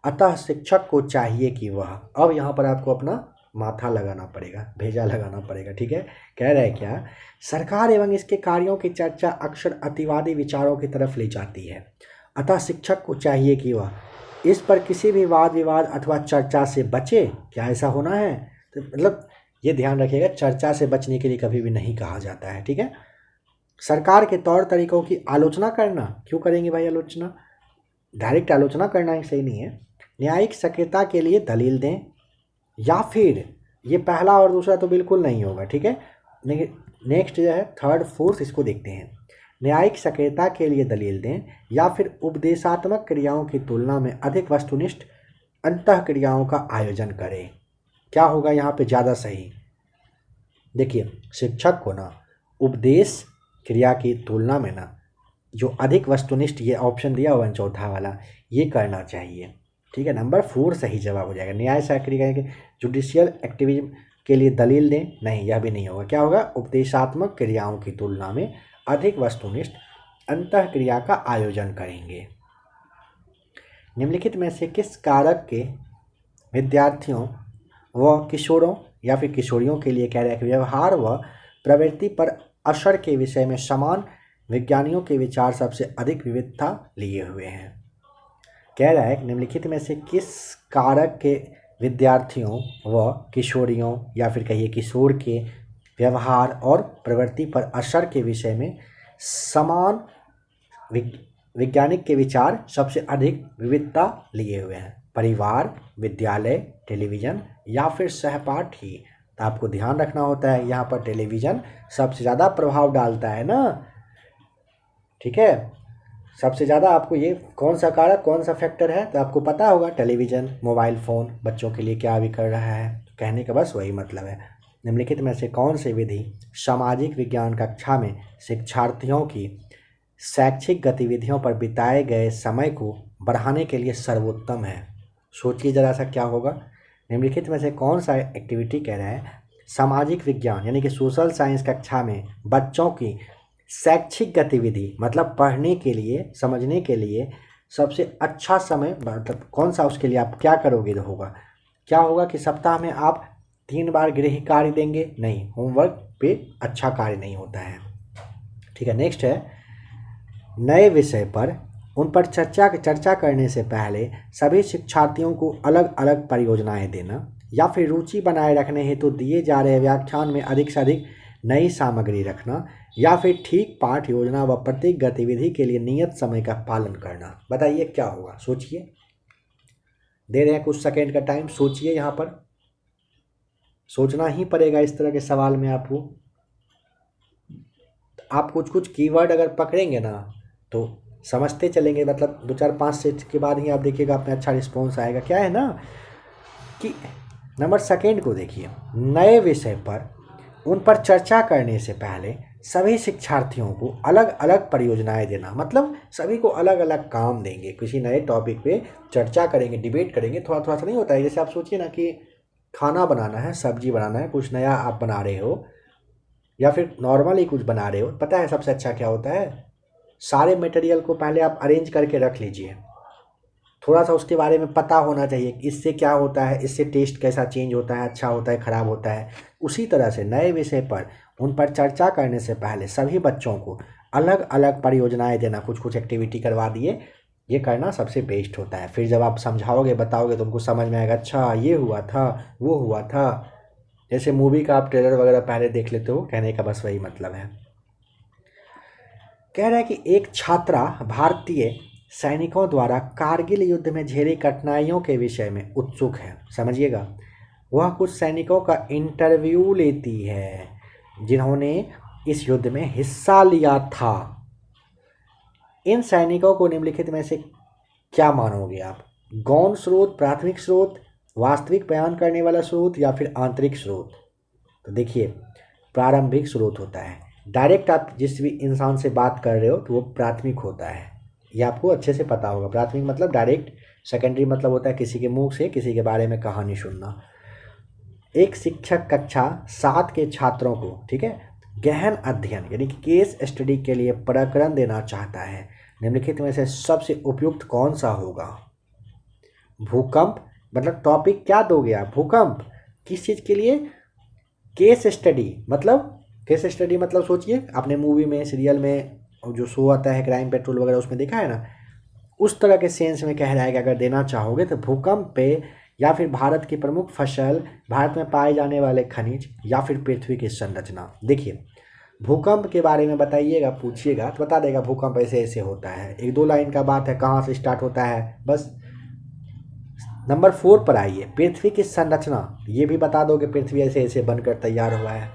अतः शिक्षक को चाहिए कि वह, अब यहाँ पर आपको अपना माथा लगाना पड़ेगा, भेजा लगाना पड़ेगा, ठीक है। कह रहे हैं क्या, सरकार एवं इसके कार्यों की चर्चा अक्सर अतिवादी विचारों की तरफ ले जाती है, अतः शिक्षक को चाहिए कि वह इस पर किसी भी वाद विवाद अथवा चर्चा से बचे। क्या ऐसा होना है? तो मतलब ये ध्यान रखिएगा, चर्चा से बचने के लिए कभी भी नहीं कहा जाता है, ठीक है। सरकार के तौर तरीकों की आलोचना करना। क्यों करेंगे भाई आलोचना? डायरेक्ट आलोचना करना ही सही नहीं है। न्यायिक सक्रियता के लिए दलील दें, या फिर ये पहला और दूसरा तो बिल्कुल नहीं होगा, ठीक है। नेक्स्ट जो है थर्ड फोर्थ, इसको देखते हैं। न्यायिक सक्रियता के लिए दलील दें या फिर उपदेशात्मक क्रियाओं की तुलना में अधिक वस्तुनिष्ठ अंतः क्रियाओं का आयोजन करें। क्या होगा यहाँ पे ज़्यादा सही? देखिए, शिक्षक को ना उपदेश क्रिया की तुलना में ना जो अधिक वस्तुनिष्ठ, ये ऑप्शन दिया हुआ है चौथा वाला, ये करना चाहिए, ठीक है। नंबर 4 सही जवाब हो जाएगा। न्याय सक्रिय के जुडिशियल एक्टिविज्म के लिए दलील दें, नहीं, यह भी नहीं होगा। क्या होगा? उपदेशात्मक क्रियाओं की तुलना में अधिक वस्तुनिष्ठ अंतः क्रिया का आयोजन करेंगे। निम्नलिखित में से किस कारक के विद्यार्थियों व किशोरों या फिर किशोरियों के लिए कह रहे हैं कि व्यवहार व प्रवृत्ति पर असर के विषय में समान विज्ञानियों के विचार सबसे अधिक विविधता लिए हुए हैं? कह रहा है कि निम्नलिखित में से किस कारक के विद्यार्थियों व किशोरियों या फिर कहिए किशोर के व्यवहार और प्रवृत्ति पर असर के विषय में समान वैज्ञानिक के विचार सबसे अधिक विविधता लिए हुए हैं? परिवार, विद्यालय, टेलीविज़न या फिर सहपाठी? तो आपको ध्यान रखना होता है, यहाँ पर टेलीविज़न सबसे ज़्यादा प्रभाव डालता है ना, ठीक है। सबसे ज़्यादा आपको ये कौन सा कारक, कौन सा फैक्टर है, तो आपको पता होगा टेलीविज़न, मोबाइल फ़ोन बच्चों के लिए क्या भी कर रहा है। कहने का बस वही मतलब है। निम्नलिखित में से कौन सी विधि सामाजिक विज्ञान कक्षा में शिक्षार्थियों की शैक्षिक गतिविधियों पर बिताए गए समय को बढ़ाने के लिए सर्वोत्तम है? सोचिए ज़रा सा क्या होगा। निम्नलिखित में से कौन सा एक्टिविटी कह रहा है सामाजिक विज्ञान यानी कि सोशल साइंस कक्षा में बच्चों की शैक्षिक गतिविधि मतलब पढ़ने के लिए, समझने के लिए सबसे अच्छा समय मतलब कौन सा, उसके लिए आप क्या करोगे तो होगा? क्या होगा कि सप्ताह में आप 3 बार गृह कार्य देंगे? नहीं, होमवर्क पे अच्छा कार्य नहीं होता है, ठीक है। नेक्स्ट है, नए विषय पर उन पर चर्चा करने से पहले सभी शिक्षार्थियों को अलग अलग परियोजनाएं देना या फिर रुचि बनाए रखने हेतु दिए जा रहे व्याख्यान में अधिक से अधिक नई सामग्री रखना या फिर ठीक पाठ योजना व प्रत्येक गतिविधि के लिए नियत समय का पालन करना? बताइए क्या होगा, सोचिए। दे रहे हैं कुछ सेकंड का टाइम, सोचिए। यहाँ पर सोचना ही पड़ेगा इस तरह के सवाल में आपको। आप कुछ कुछ कीवर्ड अगर पकड़ेंगे ना तो समझते चलेंगे, मतलब 2 4 5 सेट के बाद ही आप देखिएगा अपने अच्छा रिस्पॉन्स आएगा। क्या है ना कि नंबर सेकंड को देखिए, नए विषय पर उन पर चर्चा करने से पहले सभी शिक्षार्थियों को अलग अलग परियोजनाएं देना, मतलब सभी को अलग अलग काम देंगे, किसी नए टॉपिक पे चर्चा करेंगे, डिबेट करेंगे। थोड़ा थोड़ा सा नहीं होता है, जैसे आप सोचिए ना कि खाना बनाना है, सब्जी बनाना है, कुछ नया आप बना रहे हो या फिर नॉर्मल ही कुछ बना रहे हो। पता है सबसे अच्छा क्या होता है? सारे मटेरियल को पहले आप अरेंज करके रख लीजिए, थोड़ा सा उसके बारे में पता होना चाहिए कि इससे क्या होता है, इससे टेस्ट कैसा चेंज होता है, अच्छा होता है, ख़राब होता है। उसी तरह से नए विषय पर उन पर चर्चा करने से पहले सभी बच्चों को अलग अलग परियोजनाएं देना, कुछ कुछ एक्टिविटी करवा दिए, ये करना सबसे बेस्ट होता है। फिर जब आप समझाओगे, बताओगे तो उनको समझ में आएगा, अच्छा ये हुआ था, वो हुआ था। जैसे मूवी का आप ट्रेलर वगैरह पहले देख लेते हो, कहने का बस वही मतलब है। कह रहा है कि एक छात्रा भारतीय सैनिकों द्वारा कारगिल युद्ध में झेली कठिनाइयों के विषय में उत्सुक है। समझिएगा, वह कुछ सैनिकों का इंटरव्यू लेती है जिन्होंने इस युद्ध में हिस्सा लिया था। इन सैनिकों को निम्नलिखित में से क्या मानोगे आप? गौण स्रोत, प्राथमिक स्रोत, वास्तविक बयान करने वाला स्रोत या फिर आंतरिक स्रोत? तो देखिए, प्रारंभिक स्रोत होता है। डायरेक्ट आप जिस भी इंसान से बात कर रहे हो तो वो प्राथमिक होता है, ये आपको अच्छे से पता होगा। प्राथमिक मतलब डायरेक्ट, सेकेंडरी मतलब होता है किसी के मुंह से किसी के बारे में कहानी सुनना। एक शिक्षक कक्षा 7 के छात्रों को, ठीक है, गहन अध्ययन यानी कि केस स्टडी के लिए प्रकरण देना चाहता है। निम्नलिखित में से सबसे उपयुक्त कौन सा होगा? भूकंप, मतलब टॉपिक क्या दोगे आप? भूकंप। किस चीज़ के लिए? Case study. मतलब केस स्टडी मतलब सोचिए, आपने मूवी में, सीरियल में जो शो आता है क्राइम पेट्रोल वगैरह, उसमें देखा है ना, उस तरह के सेंस में कह रहा है कि अगर देना चाहोगे तो भूकंप पे, या फिर भारत की प्रमुख फसल, भारत में पाए जाने वाले खनिज, या फिर पृथ्वी की संरचना। देखिए भूकंप के बारे में बताइएगा, पूछिएगा तो बता देगा भूकंप ऐसे ऐसे होता है, एक दो लाइन का बात है, कहाँ से स्टार्ट होता है बस। नंबर 4 पर आइए, पृथ्वी की संरचना, ये भी बता दोगे पृथ्वी ऐसे ऐसे बनकर तैयार हुआ है।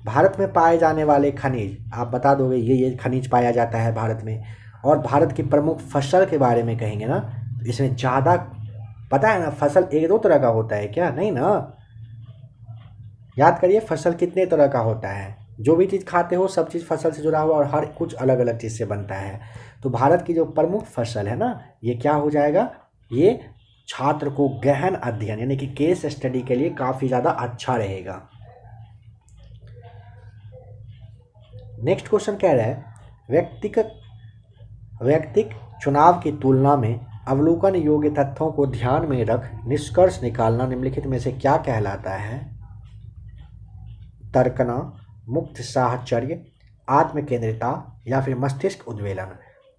भारत में पाए जाने वाले खनिज, आप बता दोगे ये खनिज पाया जाता है भारत में। और भारत की प्रमुख फसल के बारे में कहेंगे ना, इसमें ज़्यादा पता है ना, फसल एक दो तरह का होता है क्या, नहीं ना, याद करिए फसल कितने तरह का होता है, जो भी चीज़ खाते हो सब चीज़ फसल से जुड़ा हुआ और हर कुछ अलग अलग चीज़ से बनता है। तो भारत की जो प्रमुख फसल है ना, ये क्या हो जाएगा, ये छात्र को गहन अध्ययन यानी कि केस स्टडी के लिए काफ़ी ज़्यादा अच्छा रहेगा। नेक्स्ट क्वेश्चन कह रहा है, व्यक्तिक चुनाव की तुलना में अवलोकन योग्य तथ्यों को ध्यान में रख निष्कर्ष निकालना निम्नलिखित में से क्या कहलाता है। तर्कना, मुक्त साहचर्य, आत्मकेंद्रिता, या फिर मस्तिष्क उद्वेलन।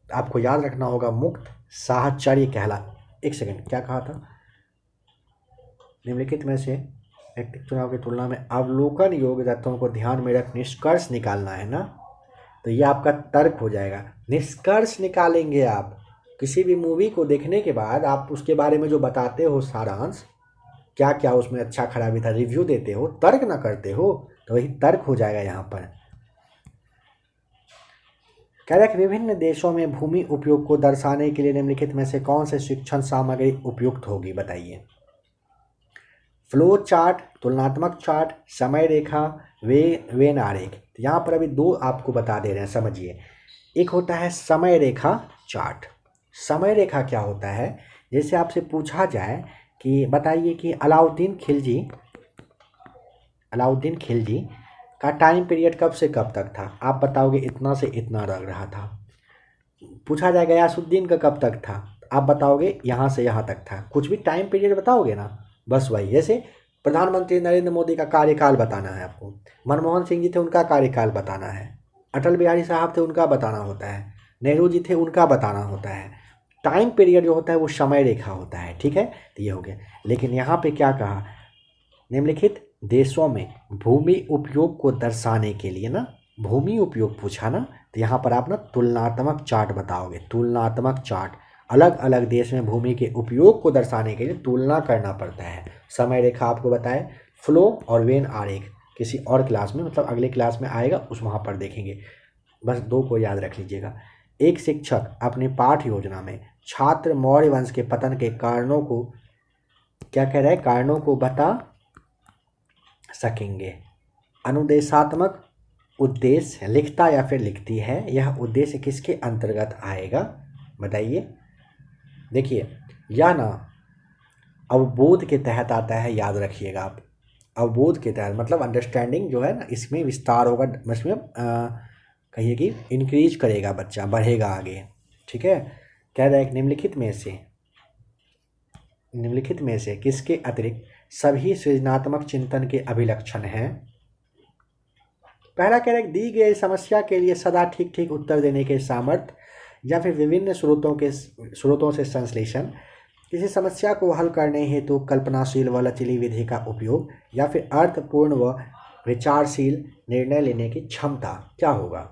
आपको याद रखना होगा मुक्त साहचर्य कहला, एक सेकंड क्या कहा था, निम्नलिखित में से व्यक्तिक चुनाव की तुलना में अवलोकन योग्य तथ्यों को ध्यान में रख निष्कर्ष निकालना है ना, तो ये आपका तर्क हो जाएगा। निष्कर्ष निकालेंगे आप, किसी भी मूवी को देखने के बाद आप उसके बारे में जो बताते हो सारांश, क्या क्या उसमें अच्छा खराबी था, रिव्यू देते हो, तर्क ना करते हो, तो वही तर्क हो जाएगा यहाँ पर। कह रहा है कि विभिन्न देशों में भूमि उपयोग को दर्शाने के लिए निम्नलिखित में से कौन से शिक्षण सामग्री उपयुक्त होगी, बताइए। फ्लो चार्ट, तुलनात्मक चार्ट, समय रेखा, वेन आरेख। तो यहाँ पर अभी दो आपको बता दे रहे हैं, समझिए। एक होता है समय रेखा चार्ट। समय रेखा क्या होता है, जैसे आपसे पूछा जाए कि बताइए कि अलाउद्दीन खिलजी का टाइम पीरियड कब से कब तक था, आप बताओगे इतना से इतना लग रहा था। पूछा जाए गयासुद्दीन का कब तक था, आप बताओगे यहाँ से यहाँ तक था, कुछ भी टाइम पीरियड बताओगे ना, बस वही। जैसे प्रधानमंत्री नरेंद्र मोदी का कार्यकाल बताना है आपको, मनमोहन सिंह जी थे उनका कार्यकाल बताना है, अटल बिहारी साहब थे उनका बताना होता है, नेहरू जी थे उनका बताना होता है। टाइम पीरियड जो होता है वो समय रेखा होता है, ठीक है, तो ये हो गया। लेकिन यहाँ पे क्या कहा, निम्नलिखित देशों में भूमि उपयोग को दर्शाने के लिए ना, भूमि उपयोग पूछा ना, तो यहाँ पर आप ना तुलनात्मक चार्ट बताओगे। तुलनात्मक चार्ट, अलग अलग देश में भूमि के उपयोग को दर्शाने के लिए तुलना करना पड़ता है। समय रेखा आपको बताए, फ्लो और वेन आरेख किसी और क्लास में, मतलब अगले क्लास में आएगा, उस वहाँ पर देखेंगे। बस दो को याद रख लीजिएगा। एक शिक्षक अपनी पाठ योजना में छात्र मौर्य वंश के पतन के कारणों को क्या कह रहा है, कारणों को बता सकेंगे। अनुदेशात्मक उद्देश्य लिखता या फिर लिखती है, यह उद्देश्य किसके अंतर्गत आएगा, बताइए। देखिए यह ना अवबोध के तहत आता है, याद रखिएगा आप। अवबोध के तहत मतलब अंडरस्टैंडिंग जो है ना, इसमें विस्तार होगा, इसमें कहिए कि इंक्रीज करेगा बच्चा, बढ़ेगा आगे, ठीक है। कह रहा है निम्नलिखित में से किसके अतिरिक्त सभी सृजनात्मक चिंतन के अभिलक्षण हैं। पहला कह रहा है दी गई समस्या के लिए सदा ठीक ठीक उत्तर देने के सामर्थ्य, या फिर विभिन्न स्रोतों से संश्लेषण, किसी समस्या को हल करने हेतु कल्पनाशील व लचीली विधि का उपयोग, या फिर अर्थपूर्ण व विचारशील निर्णय लेने की क्षमता। क्या होगा,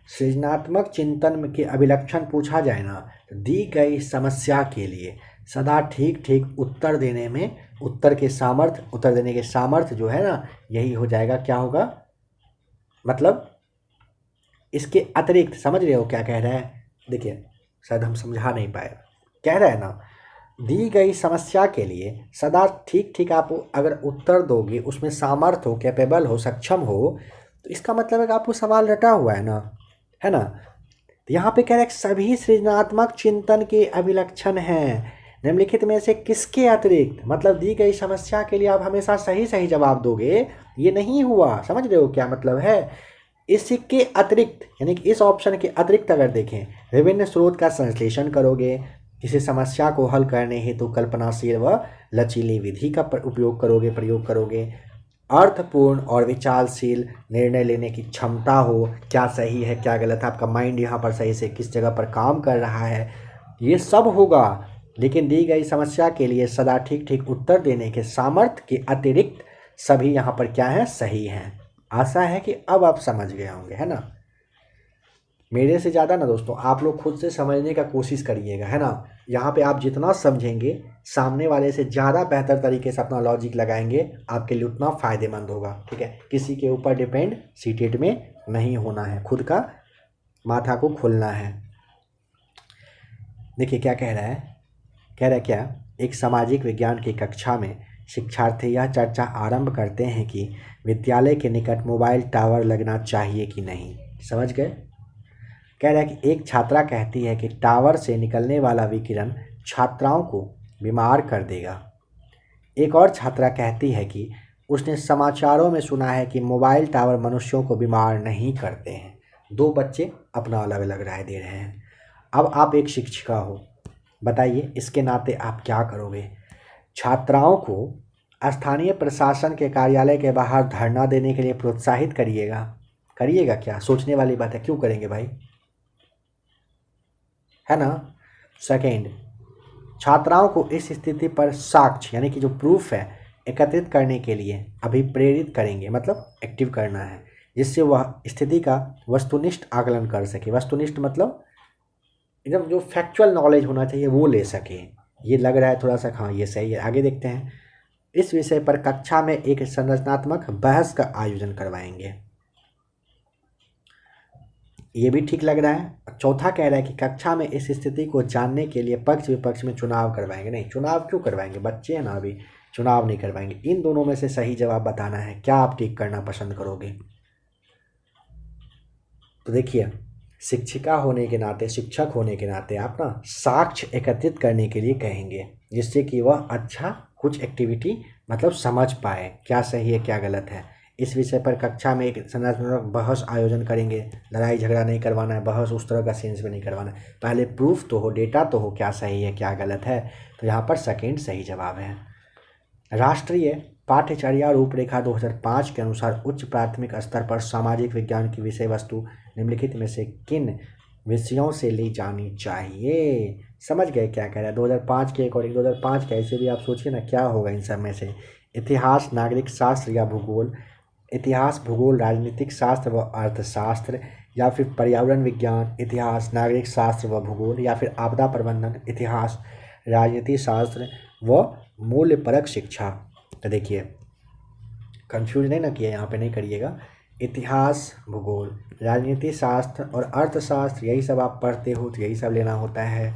सृजनात्मक चिंतन के अभिलक्षण पूछा जाए ना, तो दी गई समस्या के लिए सदा ठीक ठीक उत्तर देने के सामर्थ्य जो है ना, यही हो जाएगा। क्या होगा, मतलब इसके अतिरिक्त, समझ रहे हो क्या कह रहा है, देखिए शायद हम समझा नहीं पाए। कह रहा है ना, दी गई समस्या के लिए सदा ठीक ठीक आप अगर उत्तर दोगे, उसमें सामर्थ्य हो, कैपेबल हो, सक्षम हो, तो इसका मतलब है कि आपको सवाल रटा हुआ है ना। तो यहाँ पे कह रहा है सभी सृजनात्मक चिंतन के अभिलक्षण हैं, निम्नलिखित में से किसके अतिरिक्त, मतलब दी गई समस्या के लिए आप हमेशा सही सही जवाब दोगे, ये नहीं हुआ। समझ रहे हो क्या मतलब है, इसके अतिरिक्त यानी कि इस ऑप्शन के अतिरिक्त अगर देखें, विभिन्न स्रोत का संश्लेषण करोगे, किसी समस्या को हल करने हेतु कल्पनाशील व लचीली विधि का प्रयोग करोगे, अर्थपूर्ण और विचारशील निर्णय लेने की क्षमता हो, क्या सही है क्या गलत है, आपका माइंड यहाँ पर सही से किस जगह पर काम कर रहा है, ये सब होगा। लेकिन दी गई समस्या के लिए सदा ठीक ठीक उत्तर देने के सामर्थ्य के अतिरिक्त सभी यहाँ पर क्या है, सही हैं। आशा है कि अब आप समझ गए होंगे, है ना। मेरे से ज़्यादा ना दोस्तों आप लोग खुद से समझने का कोशिश करिएगा, है ना। यहाँ पे आप जितना समझेंगे, सामने वाले से ज़्यादा बेहतर तरीके से अपना लॉजिक लगाएंगे, आपके लिए उतना फ़ायदेमंद होगा। ठीक है, किसी के ऊपर डिपेंड सीटेट में नहीं होना है, खुद का माथा को खोलना है। देखिए क्या कह रहा है, कह रहा है क्या, एक सामाजिक विज्ञान की कक्षा में शिक्षार्थी यह चर्चा आरंभ करते हैं कि विद्यालय के निकट मोबाइल टावर लगना चाहिए कि नहीं। समझ गए। कह रहा है कि एक छात्रा कहती है कि टावर से निकलने वाला विकिरण छात्राओं को बीमार कर देगा। एक और छात्रा कहती है कि उसने समाचारों में सुना है कि मोबाइल टावर मनुष्यों को बीमार नहीं करते हैं। दो बच्चे अपना अलग अलग राय दे रहे हैं। अब आप एक शिक्षिका हो, बताइए इसके नाते आप क्या करोगे। छात्राओं को स्थानीय प्रशासन के कार्यालय के बाहर धरना देने के लिए प्रोत्साहित करिएगा क्या? सोचने वाली बात है, क्यों करेंगे भाई, है ना। सेकेंड, छात्राओं को इस स्थिति पर साक्ष्य यानी कि जो प्रूफ है एकत्रित करने के लिए अभिप्रेरित करेंगे, मतलब एक्टिव करना है, जिससे वह स्थिति का वस्तुनिष्ठ आकलन कर सके। वस्तुनिष्ठ मतलब एकदम जो फैक्चुअल नॉलेज होना चाहिए वो ले सके। ये लग रहा है थोड़ा सा, हाँ ये सही है। आगे देखते हैं। इस विषय पर कक्षा में एक संरचनात्मक बहस का आयोजन करवाएंगे। ये भी ठीक लग रहा है। चौथा कह रहा है कि कक्षा में इस स्थिति को जानने के लिए पक्ष विपक्ष में चुनाव करवाएंगे। नहीं, चुनाव क्यों करवाएंगे, बच्चे हैं ना अभी, चुनाव नहीं करवाएंगे। इन दोनों में से सही जवाब बताना है, क्या आप टिक करना पसंद करोगे। तो देखिए, शिक्षिका होने के नाते, शिक्षक होने के नाते आप ना साक्ष्य एकत्रित करने के लिए कहेंगे, जिससे कि वह अच्छा कुछ एक्टिविटी मतलब समझ पाए क्या सही है क्या गलत है। इस विषय पर कक्षा में एक संरचनात्मक बहस आयोजन करेंगे। लड़ाई झगड़ा नहीं करवाना है, बहस उस तरह का सेंस में नहीं करवाना है, पहले प्रूफ तो हो, डेटा तो हो, क्या सही है क्या गलत है। तो यहाँ पर सेकेंड सही जवाब है। राष्ट्रीय पाठ्यचर्या रूपरेखा 2005 के अनुसार उच्च प्राथमिक स्तर पर सामाजिक विज्ञान की विषय वस्तु निम्नलिखित में से किन विषयों से ली जानी चाहिए। समझ गए क्या कह रहा है। 2005 के अकॉर्डिंग, 2005 के ऐसे भी आप सोचिए ना क्या होगा इन सब में से। इतिहास, नागरिक शास्त्र या भूगोल, इतिहास, भूगोल, राजनीतिक शास्त्र व अर्थशास्त्र, या फिर पर्यावरण विज्ञान, इतिहास, नागरिक शास्त्र व भूगोल, या फिर आपदा प्रबंधन, इतिहास, राजनीति शास्त्र व मूल्यपरक शिक्षा। तो देखिए कंफ्यूज नहीं ना किया, यहाँ पे नहीं करिएगा। इतिहास, भूगोल, राजनीति शास्त्र और अर्थशास्त्र, यही सब आप पढ़ते हो तो यही सब लेना होता है।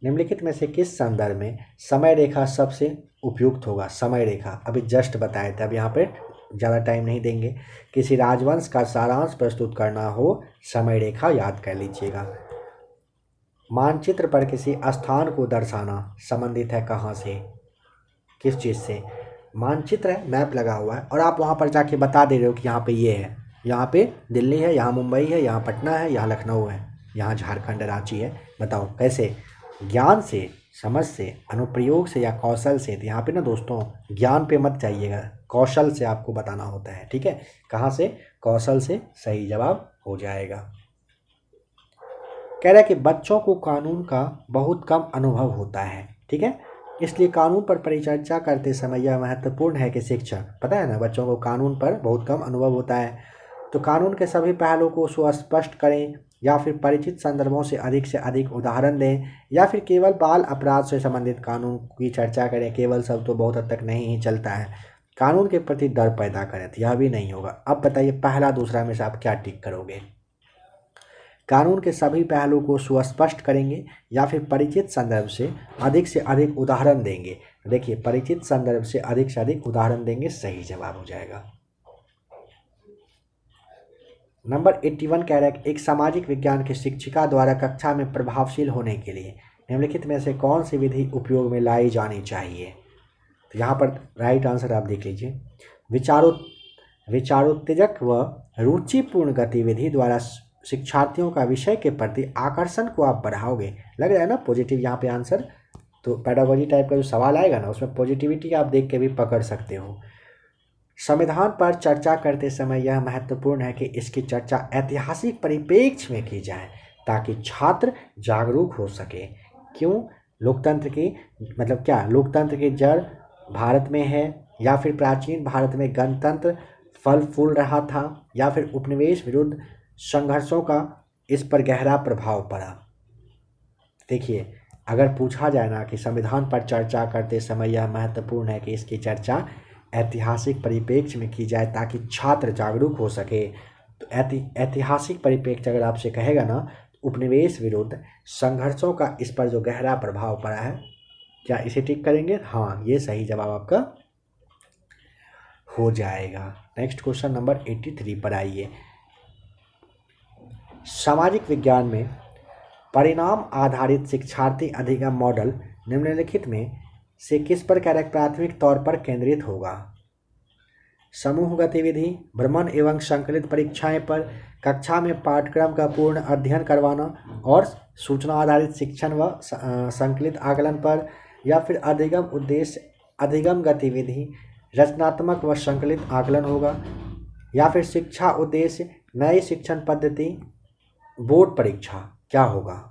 निम्नलिखित में से किस संदर्भ में समय रेखा सबसे उपयुक्त होगा। समय रेखा अभी जस्ट बताए थे, अब यहाँ पे ज़्यादा टाइम नहीं देंगे। किसी राजवंश का सारांश प्रस्तुत करना हो, समय रेखा याद कर लीजिएगा। मानचित्र पर किसी स्थान को दर्शाना संबंधित है कहाँ से, किस चीज़ से। मानचित्र है, मैप लगा हुआ है और आप वहाँ पर जाके बता दे रहे हो कि यहाँ पे ये है, यहाँ पे दिल्ली है, यहाँ मुंबई है, यहाँ पटना है, यहाँ लखनऊ है, यहाँ झारखंड रांची है। बताओ कैसे, ज्ञान से, समझ से, अनुप्रयोग से या कौशल से। तो यहाँ पे ना दोस्तों ज्ञान पे मत जाइएगा, कौशल से आपको बताना होता है। ठीक है, कहाँ से, कौशल से सही जवाब हो जाएगा। कह रहा है कि बच्चों को कानून का बहुत कम अनुभव होता है। ठीक है, इसलिए कानून पर परिचर्चा करते समय यह महत्वपूर्ण है कि शिक्षक, पता है ना बच्चों को कानून पर बहुत कम अनुभव होता है, तो कानून के सभी पहलुओं को सुस्पष्ट करें या फिर परिचित संदर्भों से अधिक उदाहरण दें, या फिर केवल बाल अपराध से संबंधित कानून की चर्चा करें। केवल सब तो बहुत हद तक नहीं ही चलता है, कानून के प्रति डर पैदा करें, तो यह भी नहीं होगा। अब बताइए पहला दूसरा में से आप क्या टिक करोगे। कानून के सभी पहलुओं को सुस्पष्ट करेंगे या फिर परिचित संदर्भ से अधिक उदाहरण देंगे। देखिए परिचित संदर्भ से अधिक उदाहरण देंगे, सही जवाब हो जाएगा। नंबर 81 कह रहा है कि एक सामाजिक विज्ञान की शिक्षिका द्वारा कक्षा में प्रभावशील होने के लिए निम्नलिखित में से कौन सी विधि उपयोग में लाई जानी चाहिए। तो यहाँ पर राइट आंसर आप देख लीजिए। विचारोत्तेजक व रुचिपूर्ण गतिविधि द्वारा शिक्षार्थियों का विषय के प्रति आकर्षण को आप बढ़ाओगे। लग रहा है ना पॉजिटिव यहाँ पे आंसर। तो पेडागोजी टाइप का जो सवाल आएगा ना उसमें पॉजिटिविटी आप देख के भी पकड़ सकते हो। संविधान पर चर्चा करते समय यह महत्वपूर्ण है कि इसकी चर्चा ऐतिहासिक परिप्रेक्ष्य में की जाए ताकि छात्र जागरूक हो सके। क्यों? लोकतंत्र की मतलब क्या, लोकतंत्र की जड़ भारत में है, या फिर प्राचीन भारत में गणतंत्र फल फूल रहा था, या फिर उपनिवेश विरुद्ध संघर्षों का इस पर गहरा प्रभाव पड़ा। देखिए, अगर पूछा जाए ना कि संविधान पर चर्चा करते समय यह महत्वपूर्ण है कि इसकी चर्चा ऐतिहासिक परिप्रेक्ष्य में की जाए ताकि छात्र जागरूक हो सके, तो ऐतिहासिक परिप्रेक्ष्य अगर आपसे कहेगा ना, उपनिवेश विरुद्ध संघर्षों का इस पर जो गहरा प्रभाव पड़ा है, क्या इसे टिक करेंगे? हाँ, ये सही जवाब आपका हो जाएगा। नेक्स्ट क्वेश्चन नंबर 83 पर आइए। सामाजिक विज्ञान में परिणाम आधारित शिक्षार्थी अधिगम मॉडल निम्नलिखित में से किस पर प्राथमिक तौर पर केंद्रित होगा? समूह गतिविधि, भ्रमण एवं संकलित परीक्षाएं पर, कक्षा में पाठ्यक्रम का पूर्ण अध्ययन करवाना और सूचना आधारित शिक्षण व संकलित आकलन पर, या फिर अधिगम उद्देश्य अधिगम गतिविधि रचनात्मक व संकलित आकलन होगा, या फिर शिक्षा उद्देश्य नई शिक्षण पद्धति बोर्ड परीक्षा, क्या होगा?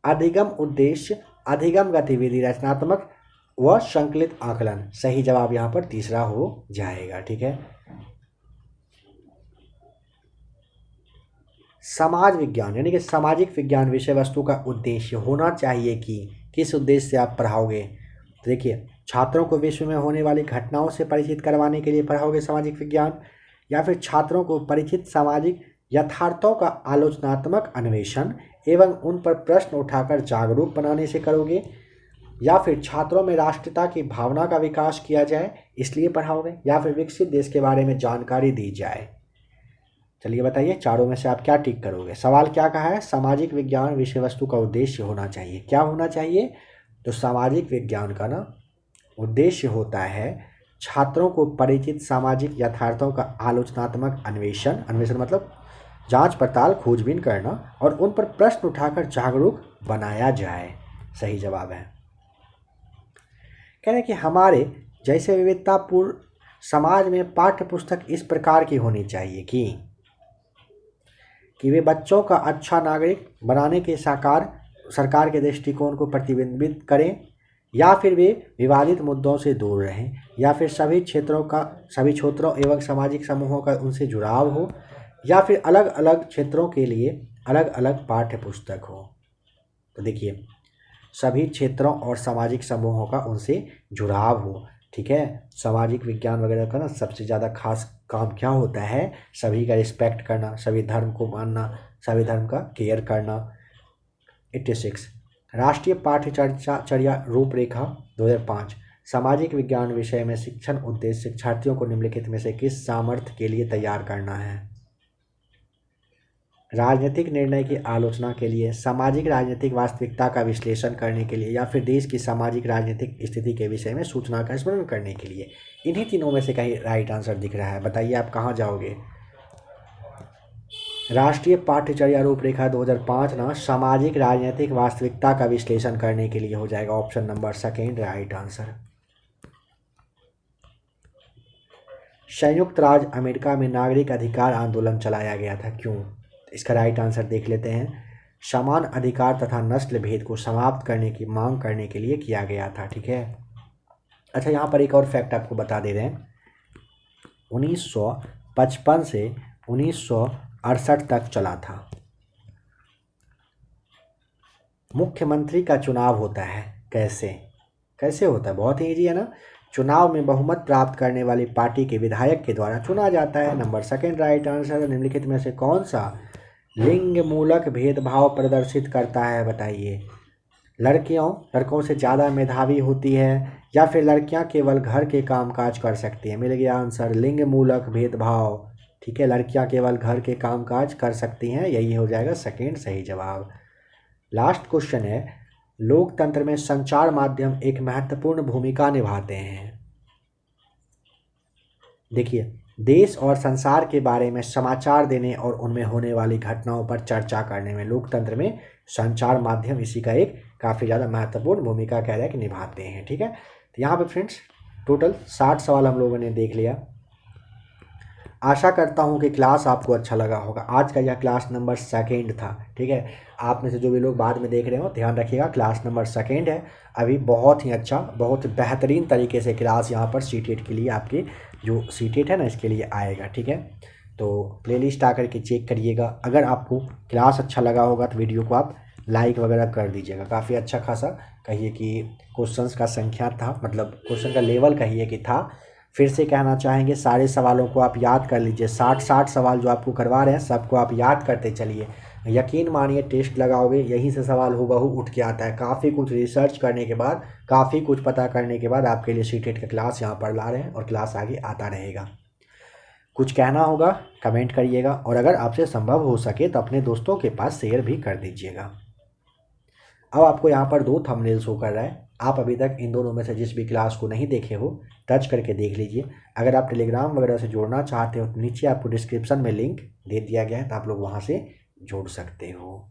अधिगम उद्देश्य अधिगम गतिविधि रचनात्मक व संकलित आकलन, सही जवाब यहाँ पर तीसरा हो जाएगा। ठीक है। समाज विज्ञान यानी कि सामाजिक विज्ञान विषय वस्तु का उद्देश्य होना चाहिए कि किस उद्देश्य से आप पढ़ाओगे? तो देखिए, छात्रों को विश्व में होने वाली घटनाओं से परिचित करवाने के लिए पढ़ाओगे सामाजिक विज्ञान, या फिर छात्रों को परिचित सामाजिक यथार्थों का आलोचनात्मक अन्वेषण एवं उन पर प्रश्न उठाकर जागरूक बनाने से करोगे, या फिर छात्रों में राष्ट्रीयता की भावना का विकास किया जाए इसलिए पढ़ाओगे, या फिर विकसित देश के बारे में जानकारी दी जाए? चलिए बताइए, चारों में से आप क्या टिक करोगे? सवाल क्या कहा है? सामाजिक विज्ञान विषय वस्तु का उद्देश्य होना चाहिए। क्या होना चाहिए? तो सामाजिक विज्ञान का ना उद्देश्य होता है छात्रों को परिचित सामाजिक यथार्थों का आलोचनात्मक अन्वेषण, अन्वेषण मतलब जांच पड़ताल खोजबीन करना, और उन पर प्रश्न उठाकर जागरूक बनाया जाए। सही जवाब है। कह रहे हैं कि हमारे जैसे विविधतापूर्ण समाज में पाठ्य पुस्तक इस प्रकार की होनी चाहिए कि वे बच्चों का अच्छा नागरिक बनाने के सरकार के दृष्टिकोण को प्रतिबिंबित करें, या फिर वे विवादित मुद्दों से दूर रहें, या फिर सभी क्षेत्रों एवं सामाजिक समूहों का उनसे जुड़ाव हो, या फिर अलग अलग क्षेत्रों के लिए अलग अलग पाठ्य पुस्तक हो। तो देखिए, सभी क्षेत्रों और सामाजिक समूहों का उनसे जुड़ाव हो। ठीक है। सामाजिक विज्ञान वगैरह का ना सबसे ज़्यादा खास काम क्या होता है? सभी का रिस्पेक्ट करना, सभी धर्म को मानना, सभी धर्म का केयर करना। 86 राष्ट्रीय पाठ्यचर्या रूपरेखा 2005 सामाजिक विज्ञान विषय में शिक्षण उद्देश्य शिक्षार्थियों को निम्नलिखित में से किस सामर्थ्य के लिए तैयार करना है? राजनीतिक निर्णय की आलोचना के लिए, सामाजिक राजनीतिक वास्तविकता का विश्लेषण करने के लिए, या फिर देश की सामाजिक राजनीतिक स्थिति के विषय में सूचना का स्मरण करने के लिए। इन्हीं तीनों में से कहीं राइट आंसर दिख रहा है, बताइए आप कहाँ जाओगे? राष्ट्रीय पाठ्यचर्या रूपरेखा 2005 ना सामाजिक राजनीतिक वास्तविकता का विश्लेषण करने के लिए हो जाएगा। Option number second right answer. संयुक्त राज्य अमेरिका में नागरिक अधिकार आंदोलन चलाया गया था, क्यों? इसका राइट आंसर देख लेते हैं। समान अधिकार तथा नस्ल भेद को समाप्त करने की मांग करने के लिए किया गया था। ठीक है। अच्छा, यहाँ पर एक और फैक्ट आपको बता दे रहे हैं। 1955 से 1968 तक चला था। मुख्यमंत्री का चुनाव होता है कैसे होता है? बहुत ही ईजी है ना। चुनाव में बहुमत प्राप्त करने वाली पार्टी के विधायक के द्वारा चुना जाता है। Number second right answer. निम्नलिखित में से कौन सा लिंग मूलक भेदभाव प्रदर्शित करता है, बताइए? लड़कों से ज़्यादा मेधावी होती है, या फिर लड़कियां केवल घर के कामकाज कर सकती हैं? मिल गया आंसर, लिंग मूलक भेदभाव। ठीक है, लड़कियां केवल घर के कामकाज कर सकती हैं, यही हो जाएगा सेकेंड सही जवाब। लास्ट क्वेश्चन है, लोकतंत्र में संचार माध्यम एक महत्वपूर्ण भूमिका निभाते हैं। देखिए, देश और संसार के बारे में समाचार देने और उनमें होने वाली घटनाओं पर चर्चा करने में लोकतंत्र में संचार माध्यम इसी का एक काफ़ी ज़्यादा महत्वपूर्ण भूमिका कह रहे हैं कि निभाते हैं। ठीक है, तो यहाँ पे फ्रेंड्स टोटल 60 सवाल हम लोगों ने देख लिया। आशा करता हूँ कि क्लास आपको अच्छा लगा होगा। आज का यह क्लास नंबर 2 था। ठीक है, आप में से जो भी लोग बाद में देख रहे हो ध्यान रखिएगा, क्लास नंबर 2 है। अभी बहुत ही अच्छा, बहुत बेहतरीन तरीके से क्लास यहाँ पर सीटेट के लिए, आपके जो सीटेट है ना इसके लिए आएगा। ठीक है, तो प्लेलिस्ट आकर के चेक करिएगा। अगर आपको क्लास अच्छा लगा होगा तो वीडियो को आप लाइक वगैरह कर दीजिएगा। काफ़ी अच्छा खासा कहिए कि क्वेश्चंस का संख्या था, मतलब क्वेश्चन का लेवल कहिए कि था। फिर से कहना चाहेंगे सारे सवालों को आप याद कर लीजिए। 60 सवाल जो आपको करवा रहे हैं सबको आप याद करते चलिए। यकीन मानिए टेस्ट लगाओगे यहीं से सवाल हूबहू उठ के आता है। काफ़ी कुछ रिसर्च करने के बाद, काफ़ी कुछ पता करने के बाद आपके लिए सीटेट का क्लास यहाँ पर ला रहे हैं और क्लास आगे आता रहेगा। कुछ कहना होगा कमेंट करिएगा, और अगर आपसे संभव हो सके तो अपने दोस्तों के पास शेयर भी कर दीजिएगा। अब आपको यहाँ पर 2 थंबनेल शो कर रहा है। आप अभी तक इन दोनों में से जिस भी क्लास को नहीं देखे हो टच करके देख लीजिए। अगर आप टेलीग्राम वगैरह से जोड़ना चाहते हो तो नीचे आपको डिस्क्रिप्शन में लिंक दे दिया गया है, तो आप लोग वहाँ से जोड़ सकते हो।